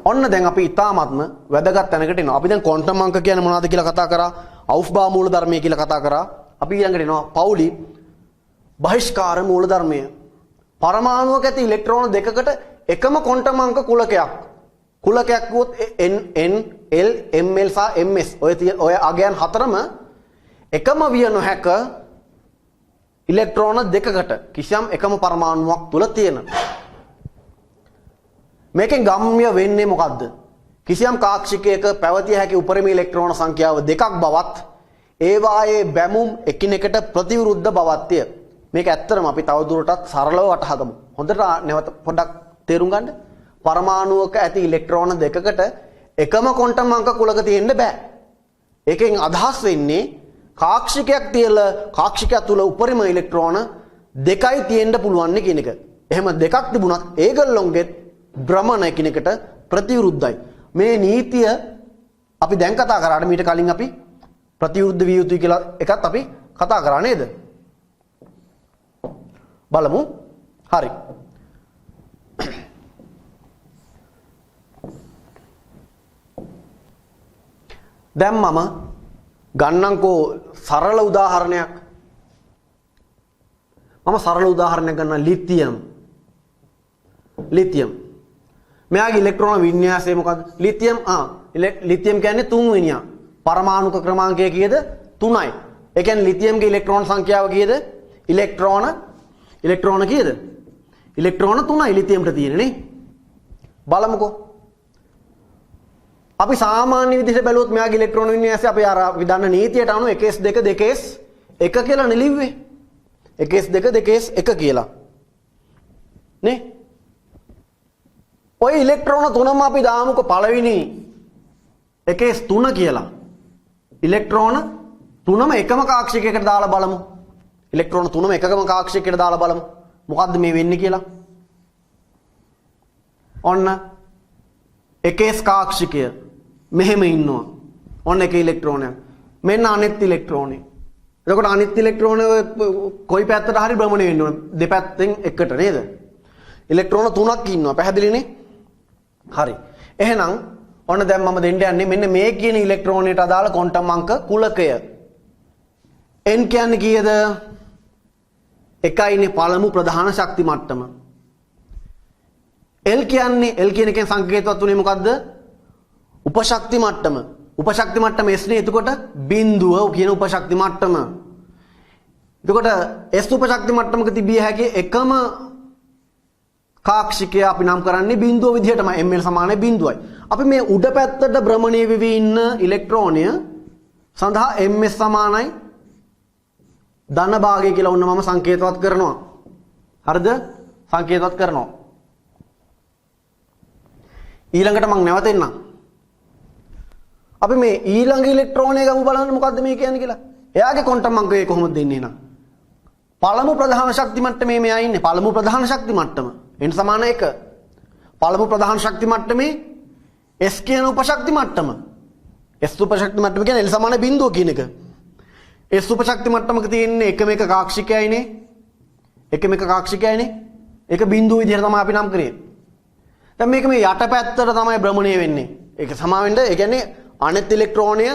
ඔන්න දැන් අපි ඊටාත්ම වැදගත් තැනකට එනවා. අපි දැන් ක්වොන්ටම් අංක කියන්නේ මොනවද කියලා කතා කරා. අවුෆ්බා මූල ධර්මය කියලා කතා කරා. අපි ඊළඟට එනවා පවුලි බහිෂ්කාර මූල ධර්මය. පරමාණුවක ඇති ඉලෙක්ට්‍රෝන දෙකකට එකම ක්වොන්ටම් අංක කුලකයක්. කුලකයක් වුවොත් n l ml සහ ms ඔය අගයන් හතරම එකම විය නොහැක ඉලෙක්ට්‍රෝන දෙකකට කිසියම් එකම පරමාණුවක් තුල තියෙන. මේකෙන් ගම්ම්‍ය වෙන්නේ මොකද්ද? කිසියම් කාක්ෂිකයක පැවතිය හැකි උපරිම ඉලෙක්ට්‍රෝන සංඛ්‍යාව දෙකක් බවත් ඒවායේ බැමුම් එකිනෙකට ප්‍රතිවිරුද්ධ බවත්ය. මේක ඇත්තටම අපි තවදුරටත් සරලව වටහාගමු. හොඳට නැවත පොඩ්ඩක් තේරුම් ගන්න. පරමාණුවක ඇති ඉලෙක්ට්‍රෝන දෙකකට එකම ක්වොන්ටම් අංක කුලක තියෙන්න බෑ. ඒකෙන් අදහස් වෙන්නේ කාක්ෂිකයක් තියලා කාක්ෂිකය තුල උපරිම ඉලෙක්ට්‍රෝන දෙකයි තියෙන්න පුළුවන් කියන එක. එහෙම දෙකක් තිබුණත් ඒගොල්ලොන්ගේ භ්‍රමණ එකිනෙකට ප්‍රතිවිරුද්ධයි. මේ නීතිය අපි දැන් කතා කරාට මීට කලින් අපි ප්‍රතිවිරුද්ධ විය යුතුයි කියලා එකත් අපි කතා කරා නේද? බලමු. හරි. දැන් මම ගන්නම්කෝ සරල උදාහරණයක්. මම සරල උදාහරණයක් ගන්නවා ලිතියම්. මෙයාගේ ඉලෙක්ට්‍රෝන වින්‍යාසය මොකද්ද? ලිතියම් කියන්නේ තුන්වෙනියා. පරමාණුක ක්‍රමාංකය කීයද? 3යි. ඒ කියන්නේ ලිතියම්ගේ ඉලෙක්ට්‍රෝන සංඛ්‍යාව කීයද? ඉලෙක්ට්‍රෝන කීයද? ඉලෙක්ට්‍රෝන 3යි ලිතියම්ට තියෙන්නේ නේ. බලමුකෝ. අපි සාමාන්‍ය විදිහට බැලුවොත් මෙයාගේ ඉලෙක්ට්‍රෝන වින්‍යාසය අපි අර විදන්න නීතියට අනුව 1s2 2s1 කියලා නෙලිව්වේ. 1s2 2s1 කියලා. නේ? ඔය ඉලෙක්ට්‍රෝන තුනම අපි දාමුකෝ පළවෙනි 1s3 කියලා. ඉලෙක්ට්‍රෝන තුනම එකම කාක්ෂිකයකට දාලා බලමු. ඉලෙක්ට්‍රෝන තුනම එකම කාක්ෂිකයකට දාලා බලමු. මොකද්ද මේ වෙන්නේ කියලා? ඔන්න 1s කාක්ෂිකය මෙහෙම ඉන්නවා. ඔන්න එක ඉලෙක්ට්‍රෝනයක්. මෙන්න අනිත් ඉලෙක්ට්‍රෝනේ. එතකොට අනිත් ඉලෙක්ට්‍රෝනේ කොයි පැත්තට හරි භ්‍රමණය වෙන්න ඕන. දෙපැත්තෙන් එකට නේද? ඉලෙක්ට්‍රෝන තුනක් ඉන්නවා. පැහැදිලිනේ? හරි. එහෙනම් ඔන්න දැන් මම දෙන්න යන්නේ මෙන්න මේ කියන ඉලෙක්ට්‍රෝනයට අදාළ ක්වොන්ටම් අංක කුලකය. n කියන්නේ කීයද? එකයිනේ පළමු ප්‍රධාන ශක්ති මට්ටම. L කියන එකෙන් සංකේතවත් උනේ මොකද්ද? උපශක්ති මට්ටම. උපශක්ති මට්ටම S නේ. එතකොට බිඳුව කියන උපශක්ති මට්ටම. එතකොට S උපශක්ති මට්ටමක තිබිය හැකි එකම කාක්ෂිකය අපි නම් කරන්නේ බිඳුව විදිහටම ml සමානයි බිඳුවයි. අපි මේ උඩ පැත්තට භ්‍රමණය වෙවි ඉන්න ඉලෙක්ට්‍රෝනය සඳහා ms සමානයි ධන භාගය කියලා ඔන්න මම සංකේතවත් කරනවා. හරිද? සංකේතවත් කරනවා. ඊළඟට මම නැවතෙන්නම්. අපි මේ ඊළඟ ඉලෙක්ට්‍රෝනය ගමු බලන්න මොකද්ද මේ කියන්නේ කියලා. එයාගේ ක්වොන්ටම් අංකය කොහොමද දෙන්නේ එහෙනම්? පළමු ප්‍රධාන ශක්ති මට්ටමේ මෙයා ඉන්නේ. පළමු ප්‍රධාන ශක්ති මට්ටම n සමාන 1. පළමු ප්‍රධාන ශක්ති මට්ටමේ s කියන උපශක්ති මට්ටම. s උපශක්ති මට්ටම කියන්නේ l සමාන බිඳුව කියන එක. s උපශක්ති මට්ටමක තියෙන්නේ එකම එක කාක්ෂිකයයිනේ. එකම එක කාක්ෂිකයයිනේ. ඒක බිඳුව විදිහට තමයි අපි නම් කරේ. දැන් මේක මේ යට පැත්තට තමයි භ්‍රමණය වෙන්නේ. ඒක සමා වෙන්න ඒ කියන්නේ අනිත් ඉලෙක්ට්‍රෝනය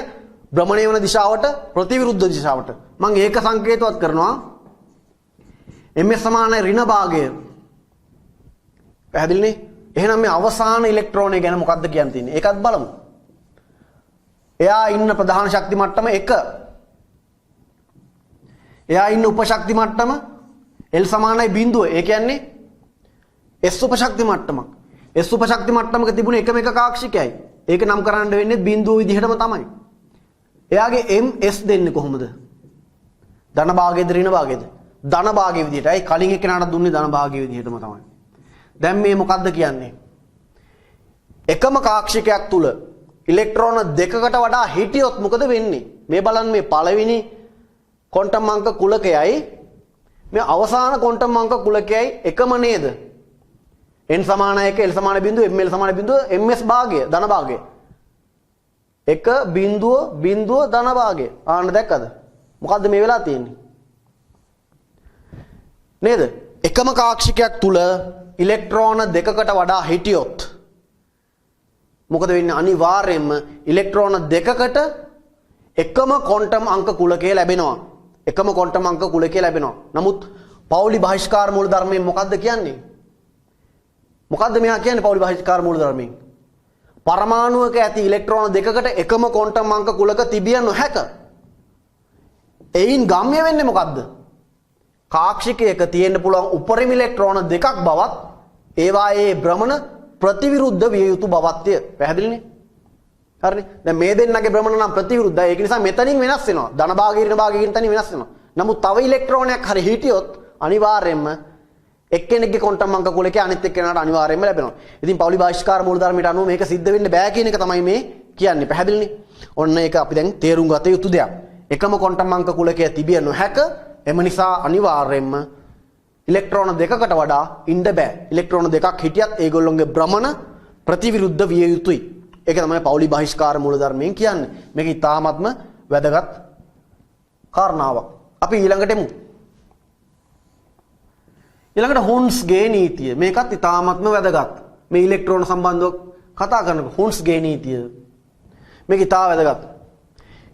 භ්‍රමණය වෙන දිශාවට ප්‍රතිවිරුද්ධ දිශාවට. මම ඒක සංකේතවත් කරනවා. ms සමානයි ඍණ භාගය. පැහැදිලිනේ? එහෙනම් මේ අවසාන ඉලෙක්ට්‍රෝනය ගැන මොකද්ද කියන්න තියෙන්නේ? ඒකත් බලමු. එයා ඉන්න ප්‍රධාන ශක්ති මට්ටම 1. එයා ඉන්න උපශක්ති මට්ටම L සමානයි බිඳුව. ඒ කියන්නේ S උපශක්ති මට්ටමක්. S උපශක්ති මට්ටමක තිබුණ එකම එක කාක්ෂිකයයි. ඒක නම් කරන්න වෙන්නේ බිඳුව විදිහටම තමයි. එයාගේ ms දෙන්නේ කොහොමද? ධන භාගයේද ඍණ භාගයේද? ධන භාගයේ විදිහට. අයි කලින් එක්කෙනාට දුන්නේ ධන භාගයේ විදිහටම තමයි. දැන් මේ මොකද්ද කියන්නේ? එකම කාක්ෂිකයක් තුල ඉලෙක්ට්‍රෝන දෙකකට වඩා හිටියොත් මොකද වෙන්නේ? මේ බලන්න මේ පළවෙනි ක්වොන්ටම් අංක කුලකයයි මේ අවසාන ක්වොන්ටම් අංක කුලකයයි එකම නේද? n සමාන 1 l සමාන බිඳුව ml සමාන බිඳුව ms භාගය ධන භාගය. 1 බිඳුව ධන භාගය. ආන්න දැක්කද? මොකද්ද මේ වෙලා තියෙන්නේ? නේද? එකම කාක්ෂිකයක් තුල ඉලෙක්ට්‍රෝන දෙකකට වඩා හිටියොත් මොකද වෙන්නේ? අනිවාර්යයෙන්ම ඉලෙක්ට්‍රෝන දෙකකට එකම ක්වොන්ටම් අංක කුලකය ලැබෙනවා. එකම ක්වොන්ටම් අංක කුලකය ලැබෙනවා. නමුත් පෞලි බහිෂ්කාර මූලධර්මයෙන් මොකද්ද කියන්නේ? මොකද්ද මෙහා කියන්නේ පෞලි බහිෂ්කාර මූලධර්මයෙන්? පරමාණුවක ඇති ඉලෙක්ට්‍රෝන දෙකකට එකම ක්වොන්ටම් අංක කුලක තිබිය නොහැක. එයින් ගම්‍ය වෙන්නේ මොකද්ද? කාක්ෂිකයක තියෙන්න පුළුවන් උපරිම ඉලෙක්ට්‍රෝන දෙකක් බවත් ඒවායේ භ්‍රමණ ප්‍රතිවිරුද්ධ විය යුතු බවත්ය. පැහැදිලිනේ? හරිනේ? දැන් මේ දෙන්නගේ භ්‍රමණ නම් ප්‍රතිවිරුද්ධයි. ඒක නිසා මෙතනින් වෙනස් වෙනවා. ධන භාගයේ ඍණ භාගයේ තනින් වෙනස් වෙනවා. නමුත් තව ඉලෙක්ට්‍රෝනයක් හරි හිටියොත් අනිවාර්යයෙන්ම එක්කෙනෙක්ගේ ක්වොන්ටම් අංක කුලකේ අනිත් එක්කෙනාට අනිවාර්යයෙන්ම ලැබෙනවා. ඉතින් පෞලි බාහිෂ්කාර මූලධර්මයට අනුව මේක සිද්ධ වෙන්න බෑ කියන එක තමයි මේ කියන්නේ. පැහැදිලිනේ? ඔන්න ඒක අපි දැන් තේරුම් ගත යුතු දෙයක්. එකම ක්වොන්ටම් අංක කුලකයේ තිබිය නොහැක. එම නිසා අනිවාර්යයෙන්ම ඉලෙක්ට්‍රෝන දෙකකට වඩා ඉන්න බෑ. ඉලෙක්ට්‍රෝන දෙකක් හිටියත් ඒගොල්ලොන්ගේ භ්‍රමණ ප්‍රතිවිරුද්ධ විය යුතුයි. ඒක තමයි පෞලි බහිෂ්කාර මූලධර්මයෙන් කියන්නේ. මේක ඉතාමත්ම වැදගත් කාරණාවක්. අපි ඊළඟට එමු. ඊළඟට හොන්ස්ගේ නීතිය. මේකත් ඉතාමත්ම වැදගත්. මේ ඉලෙක්ට්‍රෝන සම්බන්ධව කතා කරනකොට හොන්ස්ගේ නීතිය. මේක ඉතා වැදගත්.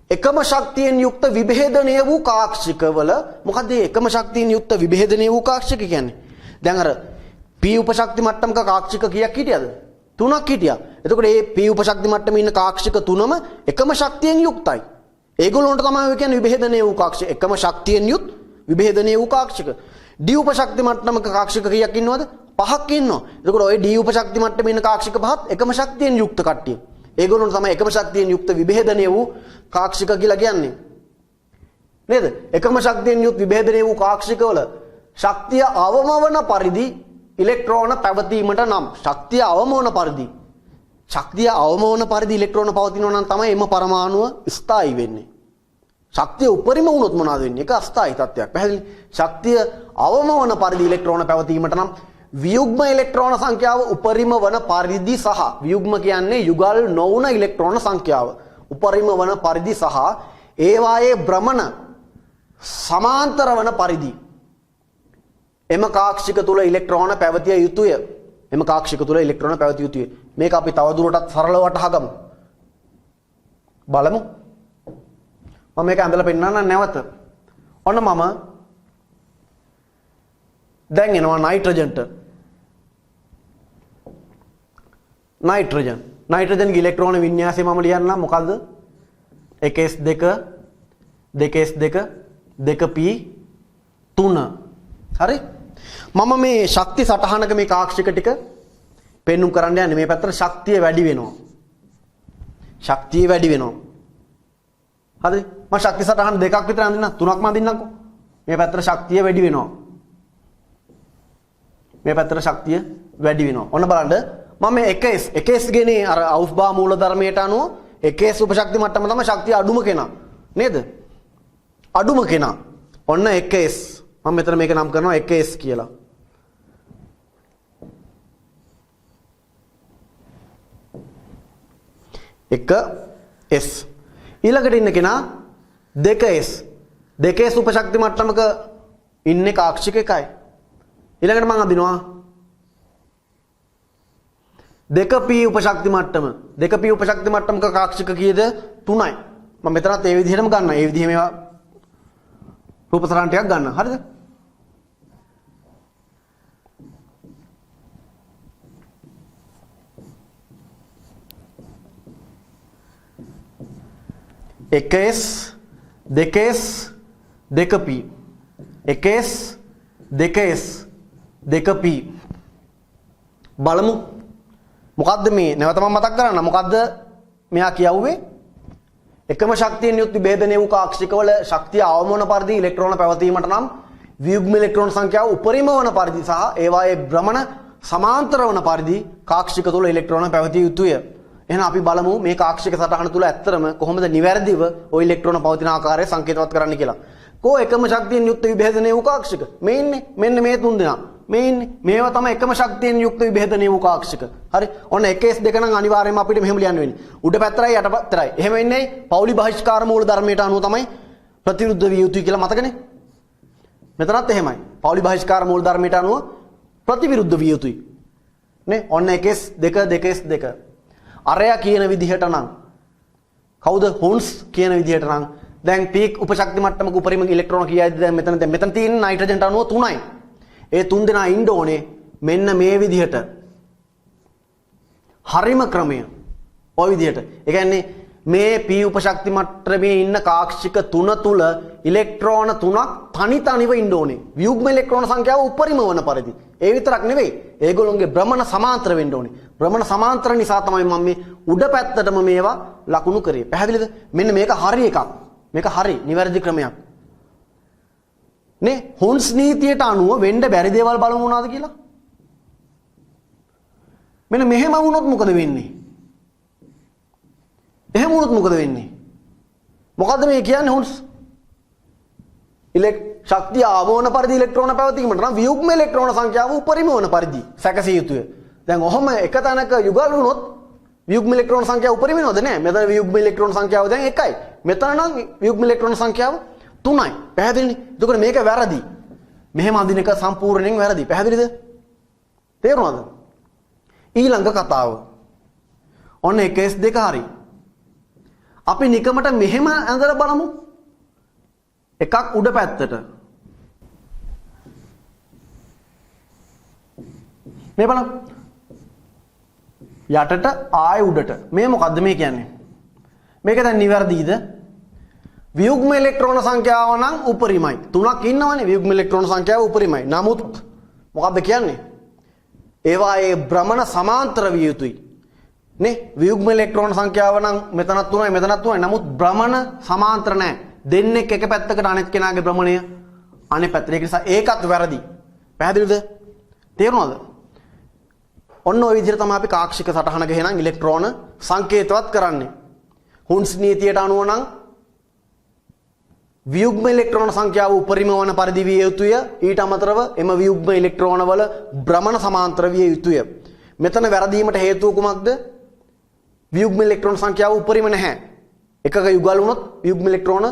එකම ශක්තියෙන් යුක්ත විභේදනය වූ කාක්ෂිකවල මොකද මේ එකම ශක්තියෙන් යුක්ත විභේදනය වූ කාක්ෂික කියන්නේ? දැන් අර P උපශක්ති මට්ටමක කාක්ෂික කීයක් හිටියද? 3ක් හිටියා. එතකොට මේ P උපශක්ති මට්ටමේ ඉන්න කාක්ෂික තුනම එකම ශක්තියෙන් යුක්තයි. ඒගොල්ලොන්ට තමයි ඔය කියන්නේ විභේදනය වූ කාක්ෂික. එකම ශක්තියෙන් යුත් විභේදනය වූ කාක්ෂික. D උපශක්ති මට්ටමක කාක්ෂික කීයක් ඉන්නවද? 5ක් ඉන්නවා. එතකොට ওই D උපශක්ති මට්ටමේ ඉන්න කාක්ෂික පහත් එකම ශක්තියෙන් යුක්ත කට්ටිය. ඒගොල්ලොන්ට තමයි එකම ශක්තියෙන් යුක්ත විභේදනය වූ කාක්ෂික කියලා කියන්නේ. නේද? එකම ශක්තියෙන් යුත් විභේදනය වූ කාක්ෂිකවල ශක්තිය අවමවන පරිදි ඉලෙක්ට්‍රෝන පැවතීමට නම් ශක්තිය අවමවන පරිදි ඉලෙක්ට්‍රෝන පවතිනවා නම් තමයි එම පරමාණුව ස්ථායි වෙන්නේ. ශක්තිය උපරිම වුණොත් මොනවද වෙන්නේ? ඒක අස්ථායි තත්ත්වයක්. පැහැදිලි? ශක්තිය අවමවන පරිදි ඉලෙක්ට්‍රෝන පැවතීමට නම් වියුග්ම ඉලෙක්ට්‍රෝන සංඛ්‍යාව උපරිම වන පරිදි සහ වියුග්ම කියන්නේ යුගල් නොවුන ඉලෙක්ට්‍රෝන සංඛ්‍යාව උපරිම වන පරිදි සහ ඒවායේ භ්‍රමණ සමාන්තර වන පරිදි එම කාක්ෂික තුල ඉලෙක්ට්‍රෝන පැවතිය යුතුය. එම කාක්ෂික තුල ඉලෙක්ට්‍රෝන පැවතිය යුතුය. මේක අපි තවදුරටත් සරලව වටහාගමු. බලමු. මම මේක ඇඳලා පෙන්නන්න නැවත. ඔන්න මම දැන් එනවා නයිට්‍රජන්ට. නයිට්‍රජන්ගේ ඉලෙක්ට්‍රෝන වින්‍යාසය මම ලියන්නම්. මොකද්ද? 1s2 2s2 2p 3. හරි? මම මේ ශක්ති සටහනක මේ කාක්ෂික ටික පෙන්눔 කරන්න යන්නේ. මේ පැත්තට ශක්තිය වැඩි වෙනවා. හරි? මම ශක්ති සටහන දෙකක් විතර අඳින්න 3ක්ම අඳින්නම්කෝ. මේ පැත්තට ශක්තිය වැඩි වෙනවා. ඔන්න බලන්න මම මේ 1s ගෙනේ අර අවුස්බා මූල ධර්මයට අනුව 1s උපශක්ති මට්ටම තමයි ශක්තිය අඩුම කෙනා. නේද? අඩුම කෙනා. ඔන්න 1s. මම මෙතන මේක නම් කරනවා 1s කියලා. S ඊළඟට ඉන්න කෙනා 2s. 2s උපශක්ති මට්ටමක ඉන්නේ කාක්ෂික එකයි. ඊළඟට මම අදිනවා 2p උපශක්ති මට්ටම. 2p උපශක්ති මට්ටමක කාක්ෂික කීයද? 3යි. මම මෙතනත් ඒ විදිහටම ගන්නවා. ඒ විදිහේ මේවා රූප සටහන් ටිකක් ගන්න. හරිද? එකස් 2s 2p 1s 2s 2p බලමු. මොකද්ද මේ? නැවත මම මතක් කරන්න. මොකද්ද මෙයා කියවුවේ? එකම ශක්තියෙන් යුත් විභේදනය වූ කාක්ෂිකවල ශක්තිය අවමවන පරිදි ඉලෙක්ට්‍රෝන පැවතීමට නම් වියුග්ම ඉලෙක්ට්‍රෝන සංඛ්‍යාව උපරිම වන පරිදි සහ ඒවායේ භ්‍රමණ සමාන්තර වන පරිදි කාක්ෂික තුල ඉලෙක්ට්‍රෝන පැවතිය යුතුය. එහෙනම් අපි බලමු මේ කාක්ෂික සටහන තුල ඇත්තටම කොහොමද නිවැරදිව ওই ඉලෙක්ට්‍රෝන පවතින ආකාරය සංකේතවත් කරන්න කියලා. කෝ එකම ශක්තියෙන් යුක්ත විභේදනය වූ කාක්ෂික. මේ ඉන්නේ. මෙන්න මේ තුන් දෙනා. මේ ඉන්නේ. මේවා තමයි එකම ශක්තියෙන් යුක්ත විභේදනය වූ කාක්ෂික. හරි? ඔන්න 1s 2 නම් අනිවාර්යයෙන්ම අපිට මෙහෙම ලියන්න වෙන්නේ. උඩ පැත්තරයි යට පැත්තරයි. එහෙම ඉන්නේ පෞලි බහිෂ්කාර මූල ධර්මයට අනුව තමයි ප්‍රතිවිරුද්ධ විය යුතුයි කියලා මතකනේ. මෙතනත් එහෙමයි. පෞලි බහිෂ්කාර මූල ධර්මයට අනුව ප්‍රතිවිරුද්ධ විය යුතුයි. නේ? ඔන්න 1s 2 2s 2. අරයා කියන විදිහට නම් කවුද? හොන්ස් කියන විදිහට නම් දැන් පීක් උපශක්ති මට්ටමක උපරිම ඉලෙක්ට්‍රෝන කීයද? දැන් මෙතන තියෙන නයිට්‍රජන්ට අනුව 3යි. ඒ තුන් දෙනා ඉන්න ඕනේ මෙන්න මේ විදිහට. හරිම ක්‍රමය. ඔය විදිහට. ඒ කියන්නේ මේ P උපශක්ති මට්ටමේ ඉන්න කාක්ෂික තුන තුල ඉලෙක්ට්‍රෝන තුනක් තනි තනිව ඉන්න ඕනේ. වියුග්ම ඉලෙක්ට්‍රෝන සංඛ්‍යාව උපරිම වන පරිදි. ඒ විතරක් නෙවෙයි. ඒගොල්ලොන්ගේ භ්‍රමණ සමාන්තර වෙන්න ඕනේ. භ්‍රමණ සමාන්තර නිසා තමයි මම මේ උඩ පැත්තටම මේවා ලකුණු කරේ. පැහැදිලිද? මෙන්න මේක හරි එකක්. මේක හරි නිවැරදි ක්‍රමයක්. නේ? හොන්ස් නීතියට අනුව වෙන්න බැරි දේවල් බලමු මොනවද කියලා. මෙන්න මෙහෙම වුණොත් මොකද වෙන්නේ? එහෙම වුණොත් මොකද වෙන්නේ? මොකද්ද මේ කියන්නේ හොන්ස්? ශක්තිය අවමවන පරිදි ඉලෙක්ට්‍රෝන පැවතීමට නම් වියුග්ම ඉලෙක්ට්‍රෝන සංඛ්‍යාව උපරිම වන පරිදි සැකසිය යුතුය. දැන් ඔහොම එක තැනක යුගල් වුණොත් වියුග්ම ඉලෙක්ට්‍රෝන සංඛ්‍යාව උපරිම වෙනවද නැහැ? මෙතන වියුග්ම ඉලෙක්ට්‍රෝන සංඛ්‍යාව දැන් 1යි. මෙතන නම් වියුග්ම ඉලෙක්ට්‍රෝන සංඛ්‍යාව 3යි. පැහැදිලිනේ? එතකොට මේක වැරදි. මෙහෙම අඳින එක සම්පූර්ණයෙන් වැරදි. පැහැදිලිද? තේරුණාද? ඊළඟ කතාව. ඔන්න 1s 2 හරි. අපි නිකමට මෙහෙම ඇඳලා බලමු. එකක් උඩ පැත්තට. මේ බලන්න. යටට ආය උඩට. මේ මොකද්ද මේ කියන්නේ? මේක දැන් නිවැරදිද? වියුග්ම ඉලෙක්ට්‍රෝන සංඛ්‍යාව නම් උපරිමයි. තුනක් ඉන්නවනේ වියුග්ම ඉලෙක්ට්‍රෝන සංඛ්‍යාව උපරිමයි. නමුත් මොකද්ද කියන්නේ? ඒවායේ භ්‍රමණ සමාන්තර විය යුතුයි. නේ? වියුග්ම ඉලෙක්ට්‍රෝන සංඛ්‍යාව නම් මෙතනත් තුනයි මෙතනත් තුනයි. නමුත් භ්‍රමණ සමාන්තර නැහැ. දෙන්නෙක් එක පැත්තකට අනෙක් කෙනාගේ භ්‍රමණය අනෙක් පැත්තට. ඒක නිසා ඒකත් වැරදි. පැහැදිලිද? තේරුණාද? ඔන්න ඔය විදිහට තමයි අපි කාක්ෂික සටහනක එහෙනම් ඉලෙක්ට්‍රෝන සංකේතවත් කරන්නේ. හුන්ස් නීතියට අනුව නම් වියුග්ම ඉලෙක්ට්‍රෝන සංඛ්‍යාව උපරිම වන පරිදි විය යුතුය. ඊට අමතරව එම වියුග්ම ඉලෙක්ට්‍රෝන වල භ්‍රමණ සමාන්තර විය යුතුය. මෙතන වැරදීමට හේතුව කුමක්ද? වියුග්ම ඉලෙක්ට්‍රෝන සංඛ්‍යාව උපරිම නැහැ. එකක යුගල් වුණොත් වියුග්ම ඉලෙක්ට්‍රෝන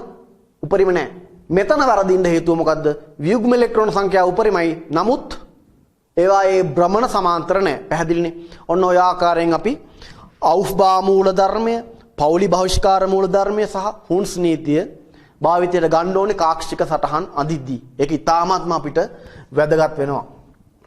උපරිම නැහැ. මෙතන වැරදින්න හේතුව මොකද්ද? වියුග්ම ඉලෙක්ට්‍රෝන සංඛ්‍යාව උපරිමයි. නමුත් ඒවායේ භ්‍රමණ සමාන්තර නැහැ. පැහැදිලිනේ? ඔන්න ඔය ආකාරයෙන් අපි අවුෆ්බා මූල ධර්මය, පෞලි බහිෂ්කාර මූල ධර්මය සහ හුන්ස් නීතිය භාවිතයට ගන්න ඕනේ කාක්ෂික සටහන් අඳිද්දී. ඒක ඉතාමත්ම අපිට වැදගත් වෙනවා.